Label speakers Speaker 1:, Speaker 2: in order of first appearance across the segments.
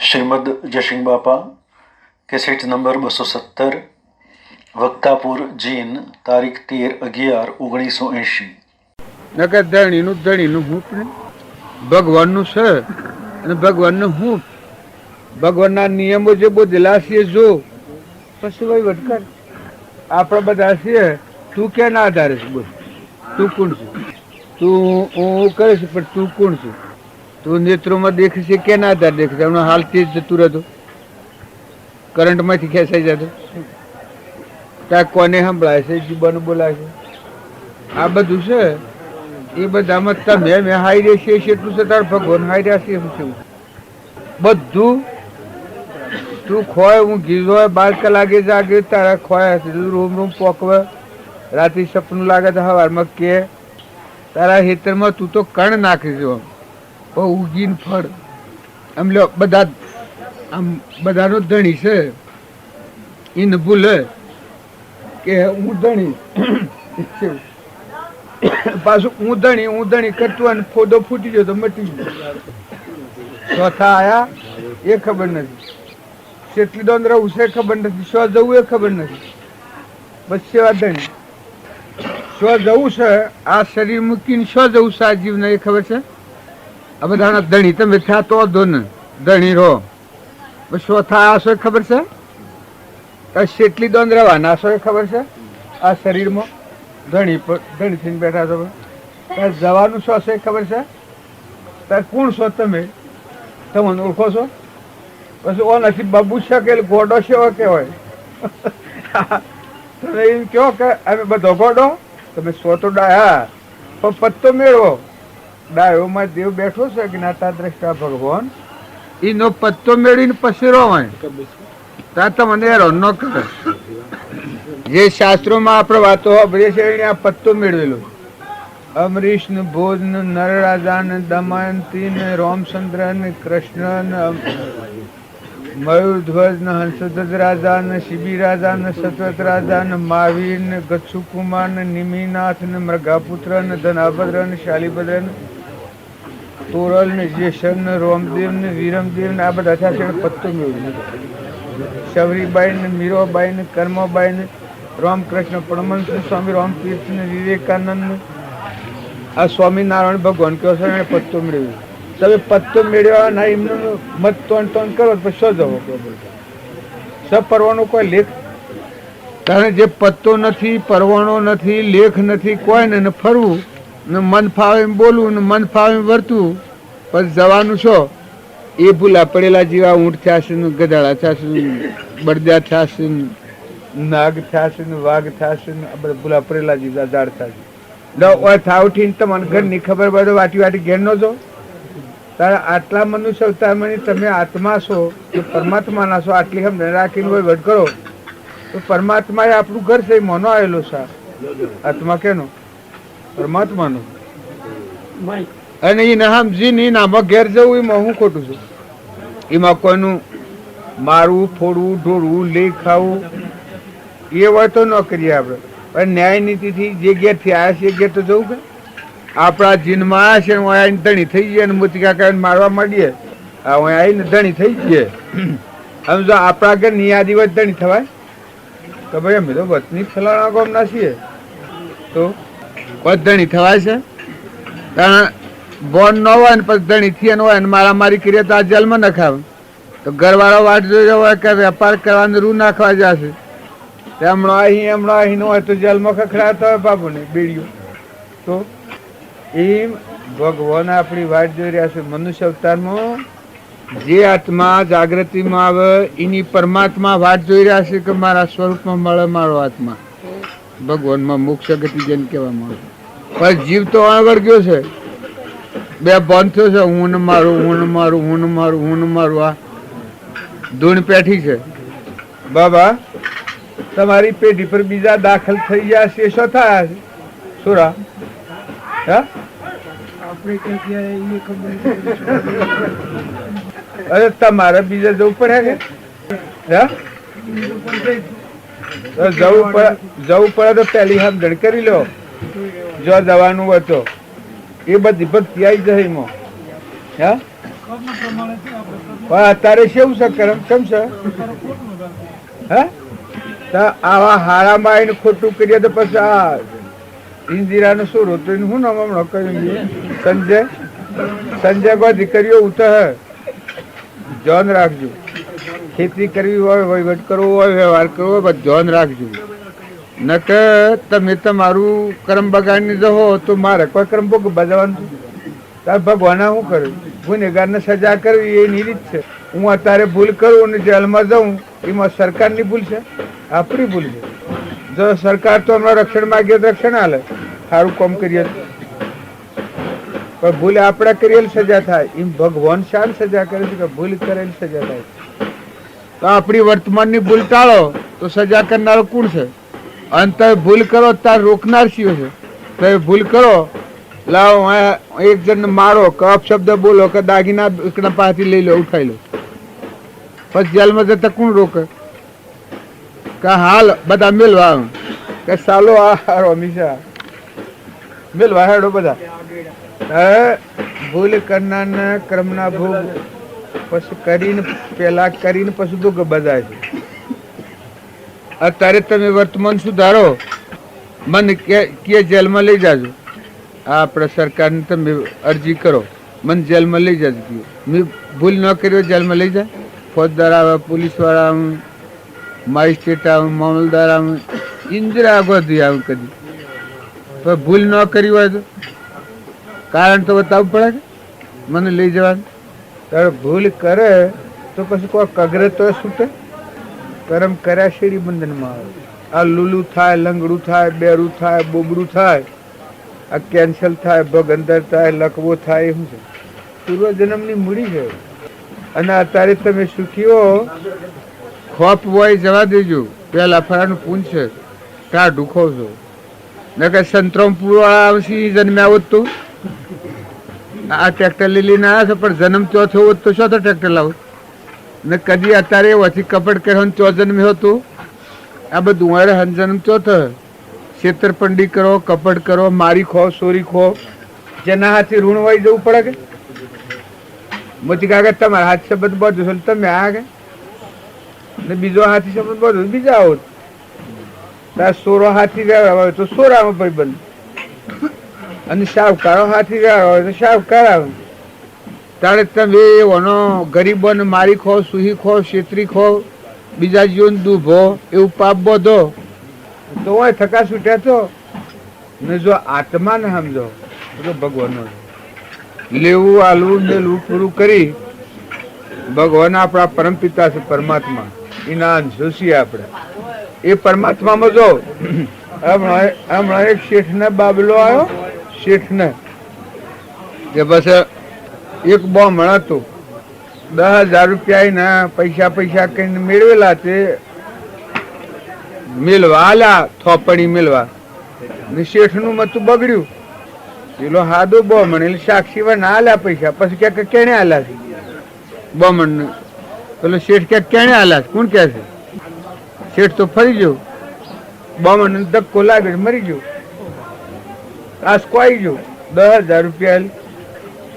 Speaker 1: શ્રીમદ જયસિંહ બાપા cassette number 217 Vaktapur જીન તારીખ 13/11/1980.
Speaker 2: નકર ધણીનું હૂંફ ને ભગવાનનું છે અને ભગવાનનું હૂંફ ભગવાનના નિયમો જે બધેલા છે જો પછી વહીવટ કર. આપણે બધા છીએ તું ક્યાંના આધારે છે બોલ? તું કોણ છું? તું હું કરે છે પણ તું કોણ છું? તું નેત્રોમાં દેખે છે ક્યાંના આધારે દેખે છે? હમણાં હાલ તેજ જતું રહેતું કરંટમાંથી ખેંચાઈ જતો ત્યાં કોને સંભળાય છે? જીબાનું બોલાય છે. આ બધું છે એ બધામાં તમે મેં હાઈ રહેશે એટલું છે તાર ભગવાન હાઈ રહેશે એમ છે બધું. તું ખોય હું ગીરો 12 કલાકે જાગે તારા ખોય રૂમ પોકવે રાતે સપનું લાગે તો સવારમાં કે તારા ખેતરમાં તું તો કણ નાખીશ ઉગીને ફળ આમ લો બધા આમ બધાનો ધણી છે એને ભૂલે કે હું ધણી પાછું હું ધણી કરતું અને ફોદો ફૂટી ગયો તો મટી ગયો. ચોથા આયા એ ખબર નથી, કેટલી દોન રહું છે ખબર નથી, શું જવું એ ખબર નથી. બસ સેવા ધણી શું જવું છે આ શરીર મૂકીને શું જવું છે આ જીવને એ ખબર છે? આ બધાના ધણી તમે થયા તો દો ને ધણી રહો. બસ શું થાય શું ખબર છે? કેટલી દોન રહેવાના શું ખબર છે? આ શરીરમાં ધણી થઈને બેઠા છો. જવાનું શું છે ખબર છે? તાર કોણ છો તમે? તમને ઓળખો છો? પછી ઓ નથી બાબુ છે કે ગોડો છે કહેવાય. તમે એમ કહો કે અમે બધો ગોડો, તમે સો તો ડાયા પણ પત્તો મેળવો. ડાયોમાં દેવ બેઠો છે જ્ઞાતા દ્રષ્ટા ભગવાન એનો પત્તો મેળવીને પછી રોવાય ત્યાં તમને હેરાન ન કરે. જે શાસ્ત્રોમાં આપણે વાતો સાંભળીએ છીએ એને આ પત્તો મેળવેલો. અમરીશ ને ભોજ ને નરરાજા ને દમયંતી ને રામચંદ્ર ને કૃષ્ણ ને મયુરધ્વજ ને હંસધ્વજ રાજા ને શિબી રાજા ને સતવત રાજા ને મહાવીર ને ગચ્છુકુમાર ને નિમિનાથ ને મૃગાપુત્ર ને ધનાભદ્ર ને શાલીભદ્ર ને તોરલ ને જેસર ને રોમદેવ ને વીરમદેવ ને આ બધા સાથે પત્તો મેળવ્યો. શબરીબાઈ ને મીરાબાઈ ને કર્માબાઈ ને રામકૃષ્ણ પરમહંસ ને સ્વામી રામતીર્થ ને વિવેકાનંદ ને આ સ્વામિનારાયણ ભગવાન કહો છો એને પત્તો મેળવ્યો. તમે પત્તો મેળવ્યા ના એમનો મત ટોન કરો પછી શું જવો પરવાનો કોઈ લેખ? કારણ જે પત્તો નથી, પરવાનો નથી, લેખ નથી કોઈ ને ફરવું ને મન ફાવે બોલવું ને મન ફાવે વર્તવું પછી જવાનું છો એ ભૂલા પડેલા જેવા ઊંટ થયા છે ને ગધાડા થયા છે, બળદા થયા છે, નાગ થયા છે ને વાઘ થયા છે ને બધા ભૂલા પડેલા જેવા ઝાડ થયા છે. થાવઠીને તમને ઘરની ખબર બધો વાટી ઘેર નો જો તારા આટલા મનુષ્ય અવતારમાં તમે આત્મા છો કે પરમાત્માના છો આટલી સમજ રાખીને કોઈ વટ કરો તો પરમાત્મા એ આપણું ઘર છે મોનો આવેલો છે. આત્મા કેનો? પરમાત્માનો. અને એને સમજીને એનામાં ઘેર જવું એમાં હું ખોટું છું? એમાં કોઈનું મારવું ફોડવું ઢોળવું લઈ ખાવું એ હોય તો ન કરીએ આપણે. પણ ન્યાય નીતિથી જે ઘેરથી આવ્યા છે એ ઘેર તો જવું કે આપણા જીનમાં આવ્યા છે આવીને ધણી થઈ ગયા ને મોતિકા કાઢીને મારવા માંડીએ આવીને ધણી થઈ ગયે. આમ જો આપણા ઘર નિયાદી વચ ધણી થવાય તો ભાઈ અમે તો વતની ફલાણા ગામના છીએ તો વચ ધણી થવાય છે? કારણ બોન ન હોય ને પછી ધણી થી હોય ને મારામારી કરીએ તો આ જેલમાં નખાવે તો ઘરવાળો વાટ જોઈ હોય કે વેપાર કરવાનું રૂ નાખવા જશે હમણાં અહીં હોય તો જેલમાં ખખડાતા હોય બાબુને બેડીઓ. તો એમ ભગવાન આપણી વાટ જોઈ રહ્યા છે. મનુષ્ય અવતારમાં જે આત્મા જાગૃતિમાં આવે એની પરમાત્મા વાટ જોઈ રહ્યા છે કે મારા સ્વરૂપમાં મળે મારો આત્મા ભગવાનમાં મોક્ષ ગતિ જેને કહેવામાં આવે. પણ જીવ તો આગળ ગયો છે, બે બંધ થયો છે હું ને મારું હું ને મારું હું ને મારું હું ને મારું. આ ધૂણ પેઠી છે. બાબા તમારી પેઢી પર બીજા દાખલ થઈ ગયા છે શું થયા છે? સુરા અરે તમારે બીજા જવું પડે કે જવું પડે તો પેલી સમજણ કરી લો. જો જવાનું હોય તો એ બધી ભક્તિ આવી જાય એમાં. પણ અત્યારે કેવું છે કરમ કેમ છે હે તો આવા હારામાં આવીને ખોટું કરીએ તો પછી આ ઇન્દિરાનું શું રોતું હું નામ હમણાં કહ્યું સંજય કોઈ દીકરીઓ ઉતર ધ્યાન રાખજો ખેતી કરવી હોય વહીવટ કરવો હોય વ્યવહાર કરવો હોય બધું ધ્યાન રાખજો ન કે તમે તમારું કર્મ બગાડી દો તો મારે કોઈ કર્મ બજાવવાનું તાર ભગવાને શું કર્યું ગુનેગારને સજા કરવી એની રીત છે હું અત્યારે ભૂલ કરું અને જેલમાં જાઉં એમાં સરકારની ભૂલ છે આપણી ભૂલ છે જો સરકાર તો હમણાં રક્ષણ માગીએ તો રક્ષણ હાલે સારું કામ કરીએ પણ ભૂલ આપણે કરેલી સજા થાય એમ ભગવાન શાન સજા કરે છે કે ભૂલ કરેલી સજા થાય તો આપણી વર્તમાનની ભૂલ ટાળો તો સજા કરનારો કોણ છે અને તમે ભૂલ કરો તાર રોકનાર શિવ છે તમે ભૂલ કરો લાવો એક જણને મારો કે અપશબ્દ બોલો કે દાગીના એકના પાસેથી લઈ લો ઉઠાઈ લો પછી જેલમાં જતા કોણ રોકે કે હાલ બધા મેળવા કે સાલો આ હંમેશા મેળવા હેડો બધા ભૂલ કરનારને કર્મના ભોગ પછી કરીને પેલા કરીને પછી ભોગ બધા છે અત્યારે તમે વર્તમાન સુધારો મને કે જેલમાં લઈ જાજો આપણે સરકારને તમે અરજી કરો મને જેલમાં લઈ જાજો મેં ભૂલ ન કર્યો જેલમાં લઈ જાય ફોજદાર આવે પોલીસવાળા આવે મેજિસ્ટ્રેટ આવે મામલદાર આવે ઇન્દિરા આગળ આવે કદી પણ ભૂલ ન કરી હોય તો કારણ તો બતાવવું પડે કે મને લઈ જવાનું તારે ભૂલ કરે તો પછી કોઈ કગરે તો છૂટે કરમ કર્યા શેરી બંધનમાં આવે આ લુલું થાય લંગડું થાય બેરું થાય બોબડું થાય આ કેન્સલ થાય ભગંદર થાય લકવો થાય શું છે પૂર્વજન્મની મૂડી છે અને અત્યારે તમે સુખીઓ ખોપ હોય જવા દેજો પેલા ફરાનું પૂન છે ત્યાં ઢુખો છો ને કે સંતરામ પૂરો આવશે જન્મ્યા હોત તો આ ટ્રેક્ટર લઈ લઈને આવ્યા છે પણ જન્મ ચોથો હોત તો શું તો ટ્રેક્ટર લાવો ને કદી અત્યારે વચ્ચે કપડ કરવાનું ચો જન્મ્યો હતો આ બધું મારે જન્મ ચોથો છેતરપંડી કરો કપડ કરો મારી ખો સોરી ખો જેના હાથે ઋણ વાઈ જવું પડે કે મોતી કાકા તમારા હાથ શબ્દ બધું તમે આ કે ને બીજો હાથી શબ્દ બધું બીજા આવો તાર સોરો હાથી વ્યવહાર હોય તો સોરામાં ભાઈ બંધ અને શાહકારો હાથી વ્યવહાર હોય તો શાહકાર આવે તારે તમે એનો ગરીબોને મારી ખો સુહી ખો છેતરી ખો બીજા જીવન દુભો એવું પાપ બધો તો હોય થકા છૂટ્યા તો ને જો આત્માને સમજો તો ભગવાનનો લેવું આલવું મેલવું પૂરું કરી ભગવાન આપણા પરમપિતા છે પરમાત્મા એના અંશો છીએ આપણે એ પરમાત્મામાં જો હમણાં એક શેઠને બાબલો આવ્યો શેઠને કે બસ એક બોમણ હતું 10,000 રૂપિયા પૈસા કઈને મેળવેલા તે મેળવા આલ્યા થોપડી મેળવા ને શેઠનું મતું બગડ્યું પેલો હાદો બોમણ એટલે સાક્ષી ના આલ્યા પૈસા પછી ક્યાંક કેણે આલ્યા છે બોમણ પેલો શેઠ ક્યાંક કેણે આલ્યા છે કોણ કે છે શેઠ તો ફરી ગયો બોમણ ધક્કો લાગ્યો મરી ગયો આસકો આવી ગયો 10,000 રૂપિયા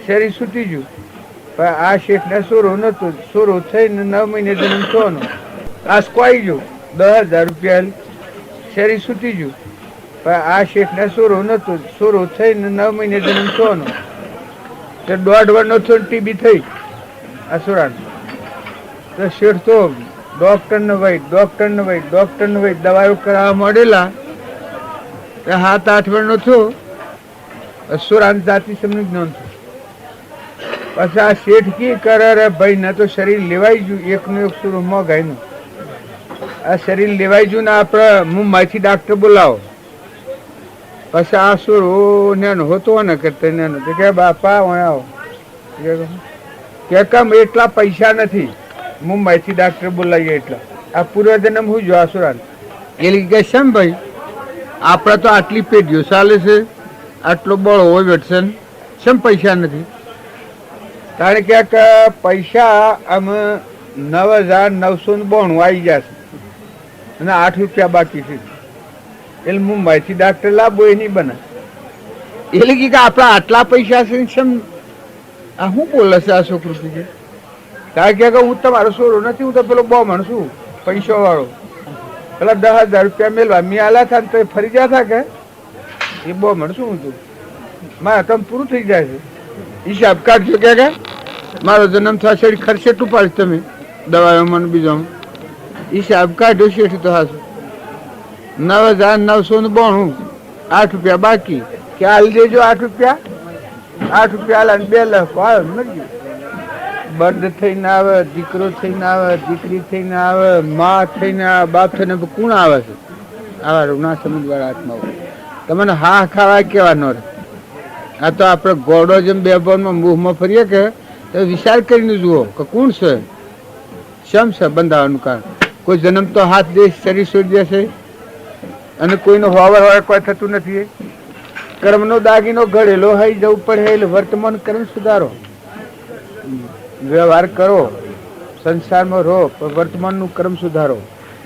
Speaker 2: શરીર છૂટી ગયું પણ આ શેઠને સોરો નતો સોરો થઈને 9 મહિને જન્મ થવાનો આસકો આવી ગયો 10,000 રૂપિયા શરીર છૂટી ગયું પણ આ શેઠને સોરો નતો સોરો થઈને 9 મહિને જન્મ થવાનો તે 1.5 વર્ષનો થયો ટીબી થઈ આ સોરાનો તો શેઠ તો ડોક્ટરને વૈદ દવાઓ કરાવવા મળેલા 7-8 વર્ષનો થયો સુરાન જાતિ સમનું જ્ઞાન થયું પછી આ શેઠ કી કરે રે ભાઈ ને તો શરીર લેવાઈ ગયું એકનું એક સુરો મોગાઈનું આ શરીર લેવાઈ ગયું ને આપણે મુંબઈથી ડાક્ટર બોલાવો પછી આ સુરો નેનો હોતો ને કરતા નેનો તો કે બાપા આવો કે કેમ એટલા પૈસા નથી મુંબઈથી ડાક્ટર બોલાવીએ એટલા આ પૂર્વજન્મ હું જો આ સુરાન એટલે કે શેમ ભાઈ આપણે તો આટલી પેઢીઓ ચાલે છે આટલો બળ હોય વેટસન શેમ પૈસા નથી કારણ કે પૈસા અમે 9,992 આવી જશે અને 8 રૂપિયા બાકી છે એટલે મુંબઈથી ડાક્ટર લાવવો એ નહીં બને એટલે કે આપણા આટલા પૈસા છે શેમ આ શું બોલે છે આ છોકરું કે તારે કે હું તમારો છોરો નથી, હું તો પેલો બોમણ છું પૈસો વાળો, પેલા 10,000 રૂપિયા મેળવા મેં આલા થાય તો ફરી ગયા હતા કે એ બોમણ શું હું તું મારા તમે પૂરું થઈ જાય છે. હિસાબ કાઢજો કે મારો જન્મ થશે ખર્ચે એટલું પાડીશ તમે દવાઓ મને બીજો હિસાબ કાઢ્યો શેઠ તો હાશું 9,992 8 રૂપિયા બાકી કે હાલ દેજો 8 રૂપિયા હાલ 2 લાખ આવે મળી બર્ડ થઈને આવે, દીકરો થઈને આવે, દીકરી થઈને આવે, માં થઈને આવે, બાપ થઈને કોણ આવે છે આવા ના સમજવાળા આત્માઓ તમને હા ખાવા કેવા નો રહે. આ તો આપણે ગોળો જેમ બે બોનમાં મુહમાં ફરીએ કે તો વિચાર કરીને જુઓ કે કોણ છે, શમ છે બંધાવાનું કારણ. કોઈ જન્મ તો હાથ દે શરીર છોડી દેશે અને કોઈનો હોવર કોઈ થતું નથી. કર્મનો દાગીનો ઘડેલો હોય જવું પડે એટલે વર્તમાન કર્મ સુધારો, વ્યવહાર કરો, સંસારમાં રહો પણ વર્તમાનનું કર્મ સુધારો.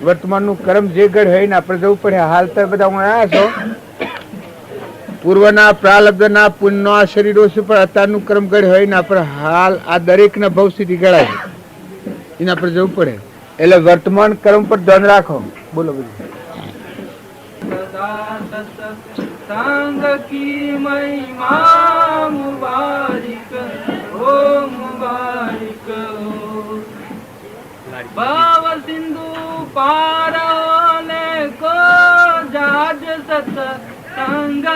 Speaker 2: વર્તમાનનું કર્મ જે ઘડ હોય ને આપણે જવું પડે. હાલ તો બધા હું આવ્યા છો પૂર્વના પ્રાલબ્ધના પુણ્યનો આ શરીરો છે પણ અત્યારનું કર્મ ઘડ હોય ને આપણે હાલ આ દરેકના ભવ સ્થિતિ ગળાય એને આપણે જવું પડે. એટલે વર્તમાન કર્મ પર ધ્યાન રાખો. બોલો બધું
Speaker 3: संग की महिमा मुबारिक हो मुबारिक हो. भाव सिंधु पारने को जाज सत संग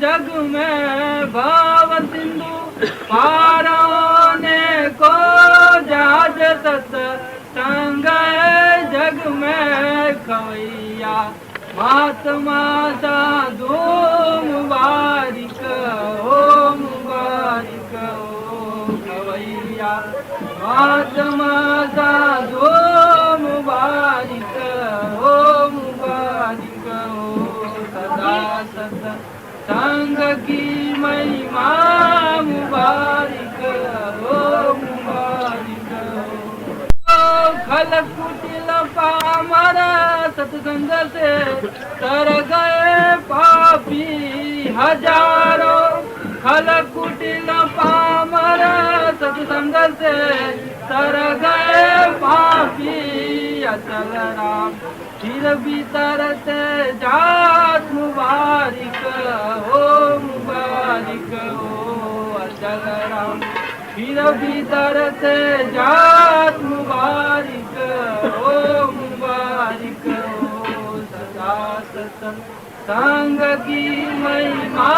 Speaker 3: जग में. भाव सिंधु पारने को जाज सत संग जग में. खवैया महात्मा साधु मुबारिक हो मुबारिक हो. खवैया महात्मा साधु मुबारिक हो मुबारिक हो. सदा सत संग की महिमा मुबारिक हो मुबारिक हो. खलक कुटिल पामर सत्संग से तर गए पापी हजारों. खलक कुटिल पामर सत्संग से तर गए पापी. अचल राम फिर भी तरते जात मुबारिक हो मुबारिक हो. अचल राम फिर भी तरते जात मुबारिक हो मुबारिक हो. सदा सत संग की महिमा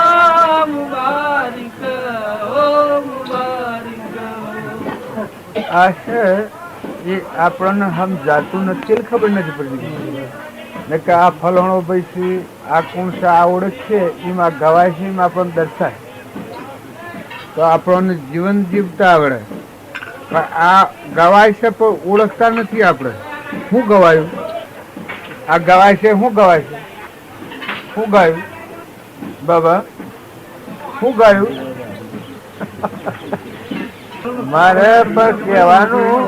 Speaker 3: मुबारिक हो मुबारिक हो.
Speaker 2: આ છે એ આપણને સમજાતું નથી, ખબર નથી પડતી ને કે આ ફલાણો ભાઈ છે, આ કોણ છે, આ ઓળખ છે, એમાં ગવાય છે, એમાં આપણને દર્શાય તો આપણને જીવન જીવતા આવડે. પણ આ ગવાય છે પણ ઓળખતા નથી આપણે. શું ગવાયું? આ ગવાય છે, શું ગવાય છે, શું ગાયું બાબા, શું ગાયું? મારે પણ કહેવાનું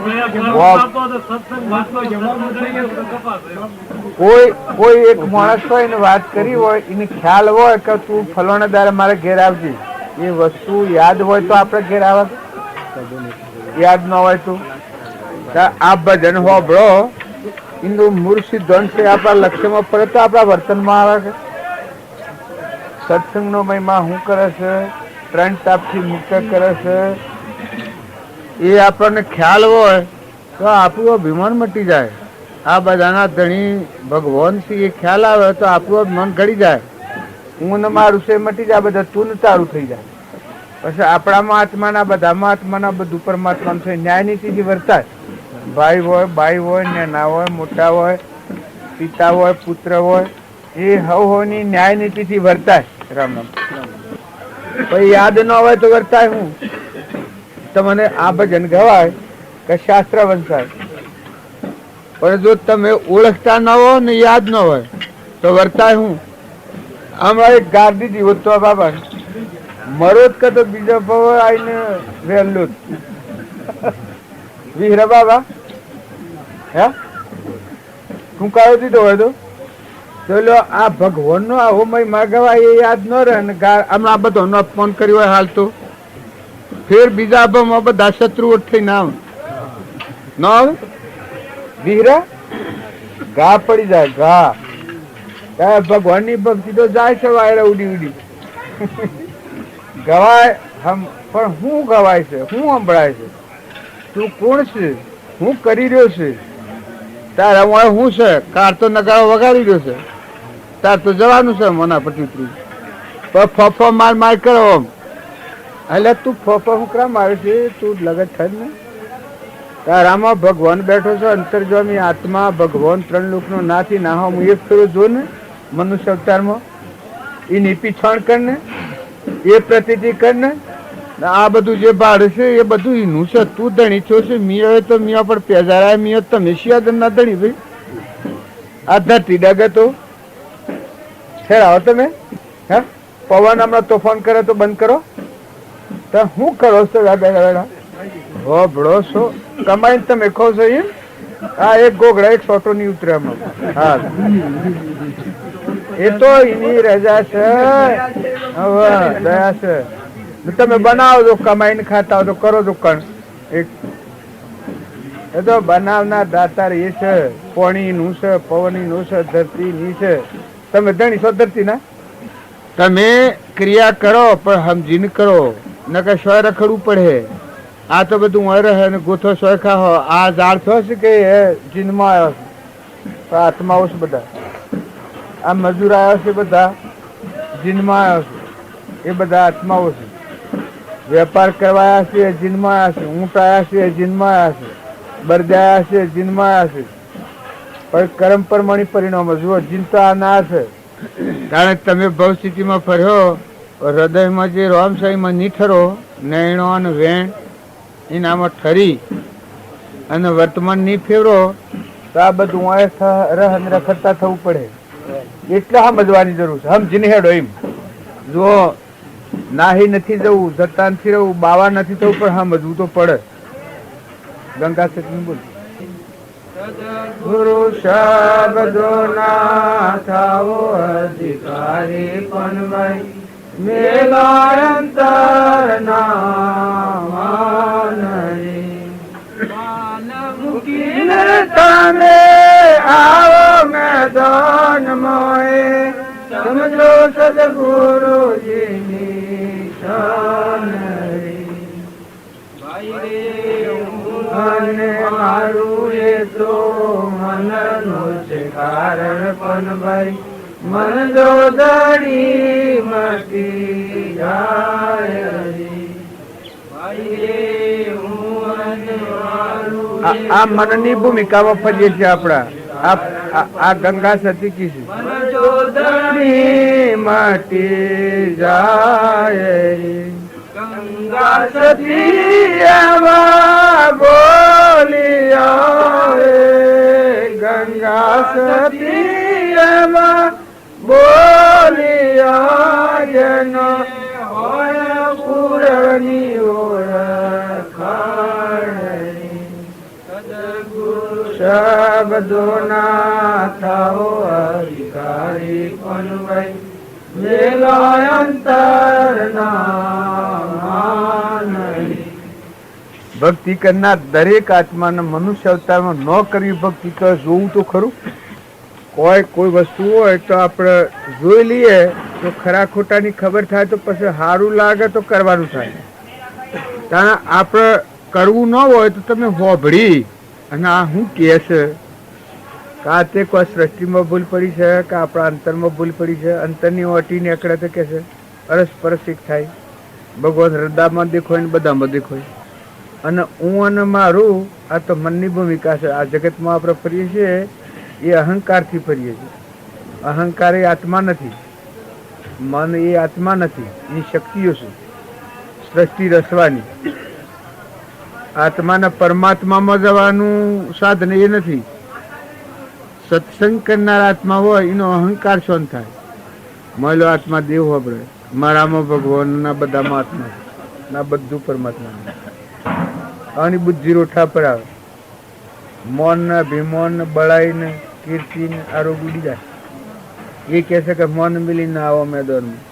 Speaker 2: કોઈ એક માણસ હોય ને વાત કરી હોય એને ખ્યાલ હોય કે તું ફલાણા દાડે મારે ઘેર આવજે, એ વસ્તુ યાદ હોય તો આપણે ઘેર આવે, યાદ ન હોય તો આ ભજન હોબળો એનું મૂળ સિદ્ધાંત છે આપણા લક્ષ્યમાં પડે તો આપણા વર્તનમાં આવે કે સત્સંગનો મહિમા શું કરે છે, ત્રણ તાપથી મુક્ત કરે છે, એ આપણને ખ્યાલ હોય તો આપણું અભિમાન મટી જાય. આ બધાના ધણી ભગવાન છે એ ખ્યાલ આવે તો આપણું મન ઘડી જાય. હું ને મારું છે મટી જાય, બધા તું ને તારું થઈ જાય. પછી આપણામાં આત્માના બધામાં આત્માના બધું પરમાત્માનું છે. ન્યાય નીતિથી વર્તાય. ભાઈ હોય, બાઈ હોય, નાના હોય, મોટા હોય, પિતા હોય, પુત્ર હોય, એ હવની ન્યાય નીતિથી વર્તાય. રામ રામ. પછી યાદ ન હોય તો વર્તાય હું તમને આ ભજન ગવાય કે શાસ્ત્ર વંચાય. પણ જો તમે ઓળખતા ન હો ને યાદ ન હોય તો વર્તાય હું. હમણાં એક ગાર્દી જીવો તો બાબા મરો જ કે તો બીજો ભાવ આવીને વહેલું વિહરા બાબા હે શું કાયો દીધો હોય તો ચલો આ ભગવાન નો આવો મહિમા ગવાય એ યાદ ન રહે ને હમણાં બધો અપમાન કર્યું હોય હાલ તો ફેર બીજા ભાવમાં બધા શત્રુઓ થઈને આવે ન આવે વિહરા ઘા પડી જાય ઘા. ભગવાનની ભક્તિ તો જાય છે વાયરા ઉડી ઉડી. ગવાય પણ હું ગવાય છે, હું સંભળાય છે, તું કોણ છે, હું કરી રહ્યો છે, તારા મોડે હું છે, કાર તો નગારો વગાડી રહ્યો છે, તાર તો જવાનું છે મના પછી ઉતરી. પણ ફફો માર માર કરો એટલે તું ફફો હું કરા મારે છે, તું લગત થાય ને. તારામાં ભગવાન બેઠો છે, અંતર્જ્વામી આત્મા ભગવાન 3 લોકનો નાથી ના હું એક ફેરો જો ને મનુષ્ય અવતારમાં એની પીછાણ કર ને, એ પ્રતિથી કર ને. આ બધું જે ભાડે છે એ બધું એનું છે. તું ધણી છો છે, મિયા તો મિયા પણ પેજારા મિયા તમે શિયાદ ના ધણી ભાઈ. આ ધરતી ડગે તો આવો તમે. હે પવન હમણાં તોફાન કરે તો બંધ કરો. તો શું કરો છો બેડા ભળો છો કમાઈને તમે કહો છો એમ. આ એક ગોગડા એક સોટો નહીં ઉતરે આમાં. હા એ તો એની રજા છે, હવે દયા છે. તમે બનાવો છો કમાઈને ખાતા હો તો કરો છો કણ. એ તો બનાવનાર દાતાર એ છે. પાણી નું છે, પવન નું છે, ધરતી ની છે. તમે ધણી છો ધરતી ના. તમે ક્રિયા કરો પણ સમજીને કરો, નકર સોય રખડવું પડે. આ તો બધું હોય રહે ને ગોથો સોય ખાઓ. આ ઝાડ છો છે કે જીનમાં આવ્યો છે, આત્માઓ છે બધા. આ મજૂર આવ્યા છે બધા જીનમાં આવ્યા છે, એ બધા આત્માઓ છે. વેપાર કરવા આવ્યા છે જીનમાં આવ્યા છે, ઊંટ આવ્યા છે જીનમાં આવ્યા છે, બરદા આવ્યા છે જીનમાં આવ્યા છે. પણ કર્મ પરમાણી પરિણામો જુઓ ચિંતા ના છે. કારણ કે તમે ભવ સ્થિતિમાં ફર્યો, હૃદયમાં જે રોમસાઈમાં નીઠરો નૈણો અને વેણ એનામાં ઠરી અને વર્તમાન નહીં ફેરો તો આ બધું રખડતા થવું પડે. એટલે સમજવાની જરૂર છે. સમજીને હેડો એમ. જો નાહી નથી જવું, જતા નથી રહેવું, બાવા નથી થવું, પણ સમજવું તો પડે. ગંગા સચિન બોલ. ગુરુ શબ્દો ના થાવો અધિકારી પણ ભાઈ મેલાંતર ના માનરી. મૂકીને તમે આવો મેદાન મોએ સમજો સદગુરુજીની શાનરી. અને મારું એ તો મનનું છે કારણ પણ ભાઈ મન જો દડી મટી જાય. આ મનની ભૂમિકામાં ફરીએ છીએ આપણા. આ ગંગા સતી કી છે. મટી જાય ગંગા સતી એવા બોલિયા, ગંગા સતી એવા બોલિયા જેનો હોય પૂરની ઓળખાણી. શબ્દો ના થાઓ અધિકારી પણ ભાઈ મેલાંતર ના. ભક્તિ કરનાર દરેક આત્માને મનુષ્ય અવતારમાં ન કરવી ભક્તિ તો જોવું તો ખરું. કોઈ વસ્તુ હોય તો આપણે જોઈ લઈએ તો ખરા ખોટાની ખબર થાય તો પછી સારું લાગે તો કરવાનું થાય. કારણ આપણે કરવું ન હોય તો તમે હોભળી અને આ શું કહે છે કા તે કોઈ સૃષ્ટિમાં ભૂલ પડી છે કે આપણા અંતરમાં ભૂલ પડી છે. અંતરની ઓટી નીકળે તો કે છે અરસપરસ એક થાય. ભગવાન હૃદયમાં દેખોય ને બધામાં દેખોય. અને હું અને મારું આ તો મનની ભૂમિકા છે. આ જગતમાં આપણે ફરીએ છીએ એ અહંકારથી ફરીએ છીએ. અહંકાર એ આત્મા નથી, મન એ આત્મા નથી, એની શક્તિઓ છે સૃષ્ટિ રચવાની. આત્માના પરમાત્મામાં જવાનું સાધન એ નથી. સત્સંગ કરનાર આત્મા હોય એનો અહંકાર શોન થાય. મળેલો આત્મા દેવ હોબળે મારામાં ભગવાન ના બધામાં આત્મા ના બધું પરમાત્મા. આની બુદ્ધિ રોઠા પર આવે. મોન ને ભીમોન ને બળાઈ ને કીર્તિ ને આરોગ ઉડી જાય. એ કહે છે કે મન મિલી ના આવો મેદાનમાં.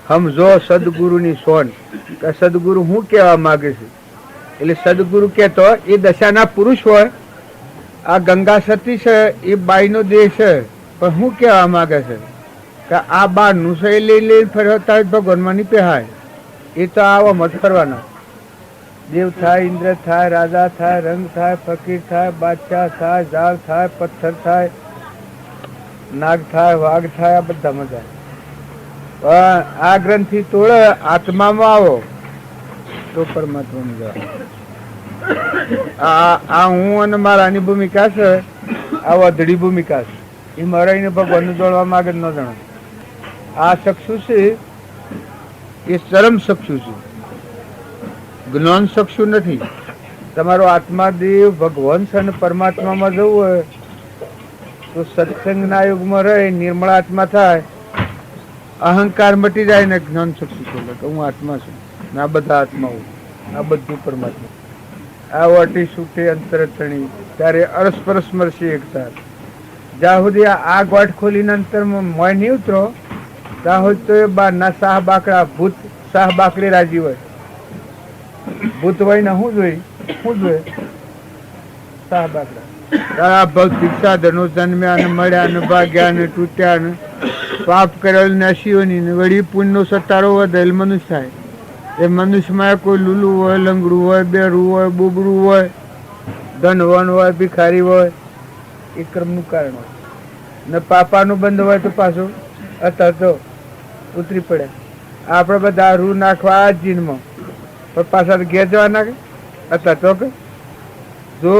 Speaker 2: સમજો સદગુરુ ની સોન કે સદગુરુ શું કહેવા માંગે છે. એટલે સદગુરુ કહેતો એ દશાના પુરુષ હોય. આ ગંગા સતી છે એ બાઈનો દેહ છે, પણ શું કહેવા માંગે છે કે આ બારનું છે એ લઈ લઈને ફરતા ભગવાનમાં ની પહેરાય. એ તો આવો મત ફરવાનો. દેવ થાય, ઇન્દ્ર થાય, રાજા થાય, રંગ થાય, ફકીર થાય, બાદશાહ થાય, ઝાડ થાય, પથ્થર થાય, નાગ થાય, વાઘ થાય, આ બધા મજા. પણ આ ગ્રંથિ તોડે આત્મામાં આવો તો પરમાત્મામાં જાઓ. આ હું અને મારાની ભૂમિકા છે, આ વધડી ભૂમિકા છે. એ મરાઈને ભગવાનનું દોડવા માંગે ન જણાય. આ ચક્ષુ છે એ ચરમ ચક્ષુ છે, જ્ઞાન ચક્ષુ નથી. તમારો આત્મા દેવ ભગવાન છે અને પરમાત્મામાં જવું હોય તો સત્સંગના યુગમાં રહે, નિર્મળ આત્મા થાય, અહંકાર મટી જાય ને જ્ઞાન ચક્ષુ ખોલે કે હું આત્મા છું, આ બધા આત્માઓ, આ બધું પરમાત્મા. આ વટી છૂટે અંતરતણી ત્યારે અરસપરસ મળશે એકતા. જ્યાં સુધી આ ગોઠ ખોલીને અંતરમાં મોય નહીં ઉતરો ત્યાં સુધી તો એ બારના શાહ બાકડા ભૂત શાહ બાકડે રાજી હોય. ભૂત હોય ને શું જોઈએ શાહ બાકડા. તારા ભૌતિક સાધનો જન્મ્યા ને મળ્યા ને ભાગ્યા ને તૂટ્યા ને પાપ કરેલ ને શિવની ને વળી પુણ્યનો સતારો વધેલ મનુષ્ય થાય. એ મનુષ્યમાં કોઈ લુલું હોય, લંગડું હોય, બેરું હોય, બોબડું હોય, ધનવાન હોય, ભિખારી હોય, એ કર્મનું કારણ હોય. ને પાપાનું બંધ હોય તો પાછું અત્યારે તો ઉતરી પડે. આપણે બધા રૂ નાખવા આ જીનમાં પણ પાછા ઘેર જવા નાખે અત્યારે તો કે જો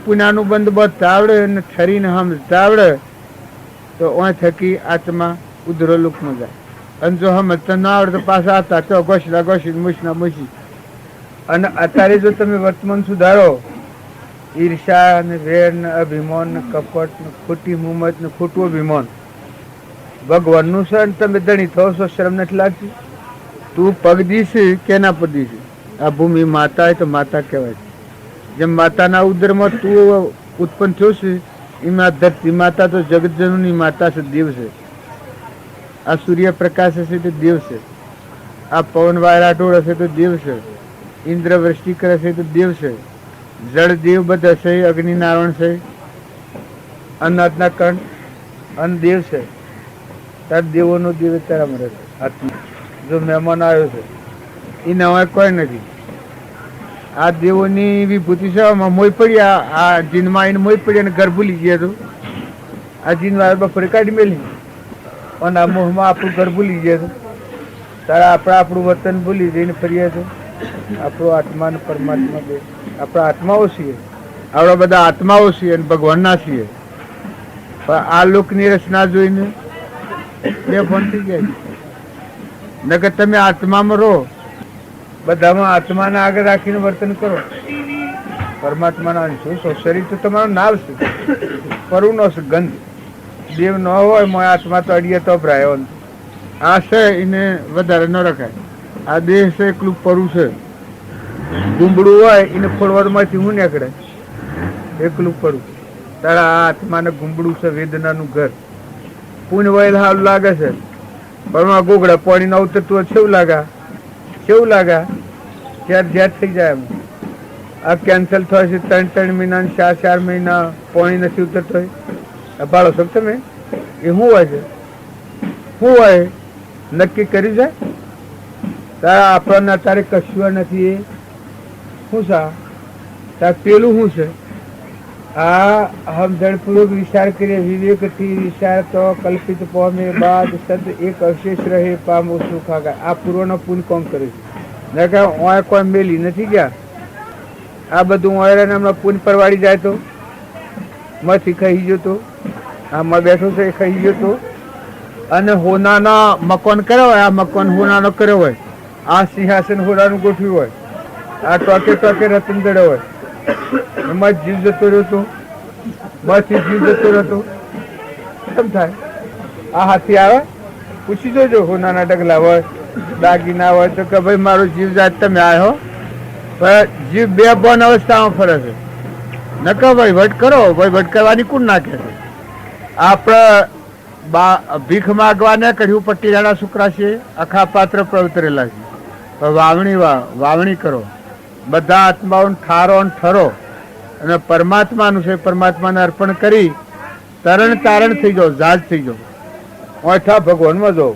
Speaker 2: પુનાનું બંધ આવડે ને ઠરીને સમજતા આવડે તો ઓય થકી આત્મા ઉધરો લુકમાં જાય. અને જો સમજતા ના આવડે તો પાછા હતા તો ઘોસલા ઘોસી મૂછના મૂછી. અને અત્યારે જો તમે વર્તમાન સુધારો, ઈર્ષા ને વેર ને અભિમાન ને કપટ ને ખોટી મુમત ને ખોટું અભિમાન ભગવાનનું છે ને તમે ધણી થો છો, શરમ નથી લાગતી? તું પગ દીશી કેના પર દીશી? આ ભૂમિ માતા હોય તો માતા કહેવાય છે. જેમ માતાના ઉદરમાં તું ઉત્પન્ન થયો છે એમાં ધરતી માતા તો જગતજનની માતા છે, દેવ છે. આ સૂર્યપ્રકાશ હશે તો દેવ છે. આ પવન વાયરા ઢોળ હશે તો દેવ છે. ઇન્દ્ર વૃષ્ટિ કરે છે તો દેવ છે. જળ દેવ બધા છે, અગ્નિ નારાયણ છે, અન્નના કણ અન્ન દેવ છે. તાર દેવોનો દેવ તારામાં રહે આત્મા. જો મહેમાન આવ્યો છે એ નવા કોઈ નથી. આ દેવોની વિભૂતિ છે. મોઈ પડી આ જીનમાં આવીને મોઈ પડી અને ઘર ભૂલી ગયા તો આ જીન વાર બપોરે કાઢી મેલી અને આ મોહમાં આપણું ઘર ભૂલી ગયા તો તારા આપણું વતન ભૂલી જઈને ફરીએ તો આપણો આત્મા ને પરમાત્મા બે આપણા આત્માઓ છીએ. આપણા બધા આત્માઓ છીએ અને ભગવાનના છીએ. પણ આ લોકની રચના જોઈને બે ફોન થઈ ગયા. નકર તમે આત્મામાં રહો, બધામાં આત્માને આગળ રાખીને વર્તન કરો. પરમાત્માના અંશો છો. શરીર તો તમારું નાવ છે, પરુનો છે, ગંધ. દેવ ન હોય મોય આત્મા તો અડીએ તો ભરાયો. આ છે એને વધારે ન રખાય. આ દેહ છે એકલું પરું છે. ગુંબડું હોય એને ખોળવામાંથી હું નીકળે એકલું પરું. તારા આ આત્માને ગુંબડું છે, વેદનાનું ઘર. પૂન વયલ હાલ લાગે છે પણ ગોગડા પાણી ના ઉતરતું કેવું લાગા ત્યારે જ્યાં થઈ જાય. એમ આ કેન્સલ થાય છે 3 મહિના 4 મહિના પાણી નથી ઉતરતો. ભાડો છો તમે એ શું હોય છે? શું હોય નક્કી કર્યું છે? તારા આપણને અત્યારે કશું નથી. એ શું છે? તાર પેલું શું છે? આ સમજણપૂર્વક વિચાર કરીએ, વિવેકથી વિચાર તો કલ્પિત પામે બાદ સદ એક અવશેષ રહે પામો સુખાગા. આ પૂર્વનો પૂન કોમ કરે છે. ઓય કોઈ મેલી નથી ગયા. આ બધું ઓયરાને હમણાં પૂન પરવાડી જાય તો માંથી ખાઈ ગયો તો આમાં બેઠો છે એ ખાઈ ગયો તો. અને હોનાના મકાન કર્યો હોય, આ મકાન હોનાનો કર્યો હોય, આ સિંહાસન હોનાનું ગોઠવ્યું હોય, આ ટોકે રતન જડ્યો હોય, એમાં જીવ જતો રહ્યો હતો, માંથી જીવ જતો રહ્યો. કેમ થાય? આ હાથી આવે પૂછી જોજો, હોનાના ડગલા હોય, દાગીના હોય તો કે ભાઈ મારો જીવ જાત તમે આવ્યો. પણ જીવ બે બોન અવસ્થામાં ફરે છે. નકા ભાઈ વટ કરો, ભાઈ વટ કરવાની કોણ નાખે છે? આપણે ભીખ માગવાને કર્યું પટ્ટીરાણા શુક્રાશીએ આખા પાત્ર પ્રવતરેલા છે. વાવણી કરો. બધા આત્માઓને ઠારો ને ઠરો અને પરમાત્માનું છે પરમાત્માને અર્પણ કરી તરણ તારણ થઈ જાઓ, જાજ થઈ જાઓ. ઓઠા ભગવાનમાં જાઓ.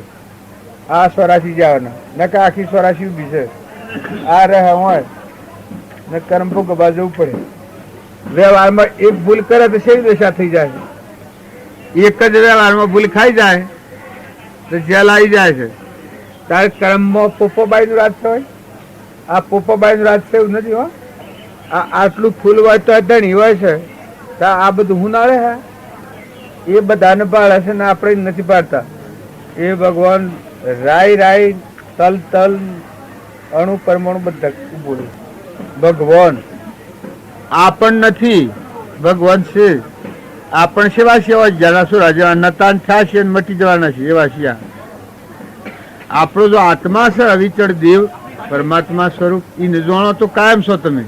Speaker 2: આ સ્વરાશી જવાના નકા આખી સ્વરાશી ઉભી છે. આ રહે હોય ને કર્મ ભોગ જવું પડે. વ્યવહારમાં એક ભૂલ કરે તો શેરી દશા થઈ જાય. એક જ વ્યવહારમાં ભૂલ ખાઈ જાય તો જેલ આવી જાય છે. તારે કર્મમાં પોપોબાઈનું રાજ હોય. આ પોપોબાઈનું રાજ છે એવું નથી. હો આ આટલું ફૂલ હોય તો ધણી હોય છે તો આ બધું હું ના રહે. એ બધાને પાડે છે ને આપણે નથી પાડતા. એ ભગવાન રાય રાય તલ તલ અણુ પરમાણુ બધા બોલે. ભગવાન આપણ નથી, ભગવાન છે. આપણ સેવા સેવા જરા રાજા નતાન થશે મટી જવાના છે એવા છે. આપણો જો આત્મા છે અવિચળ દેવ પરમાત્મા સ્વરૂપ એને જાણો તો કાયમ છો તમે.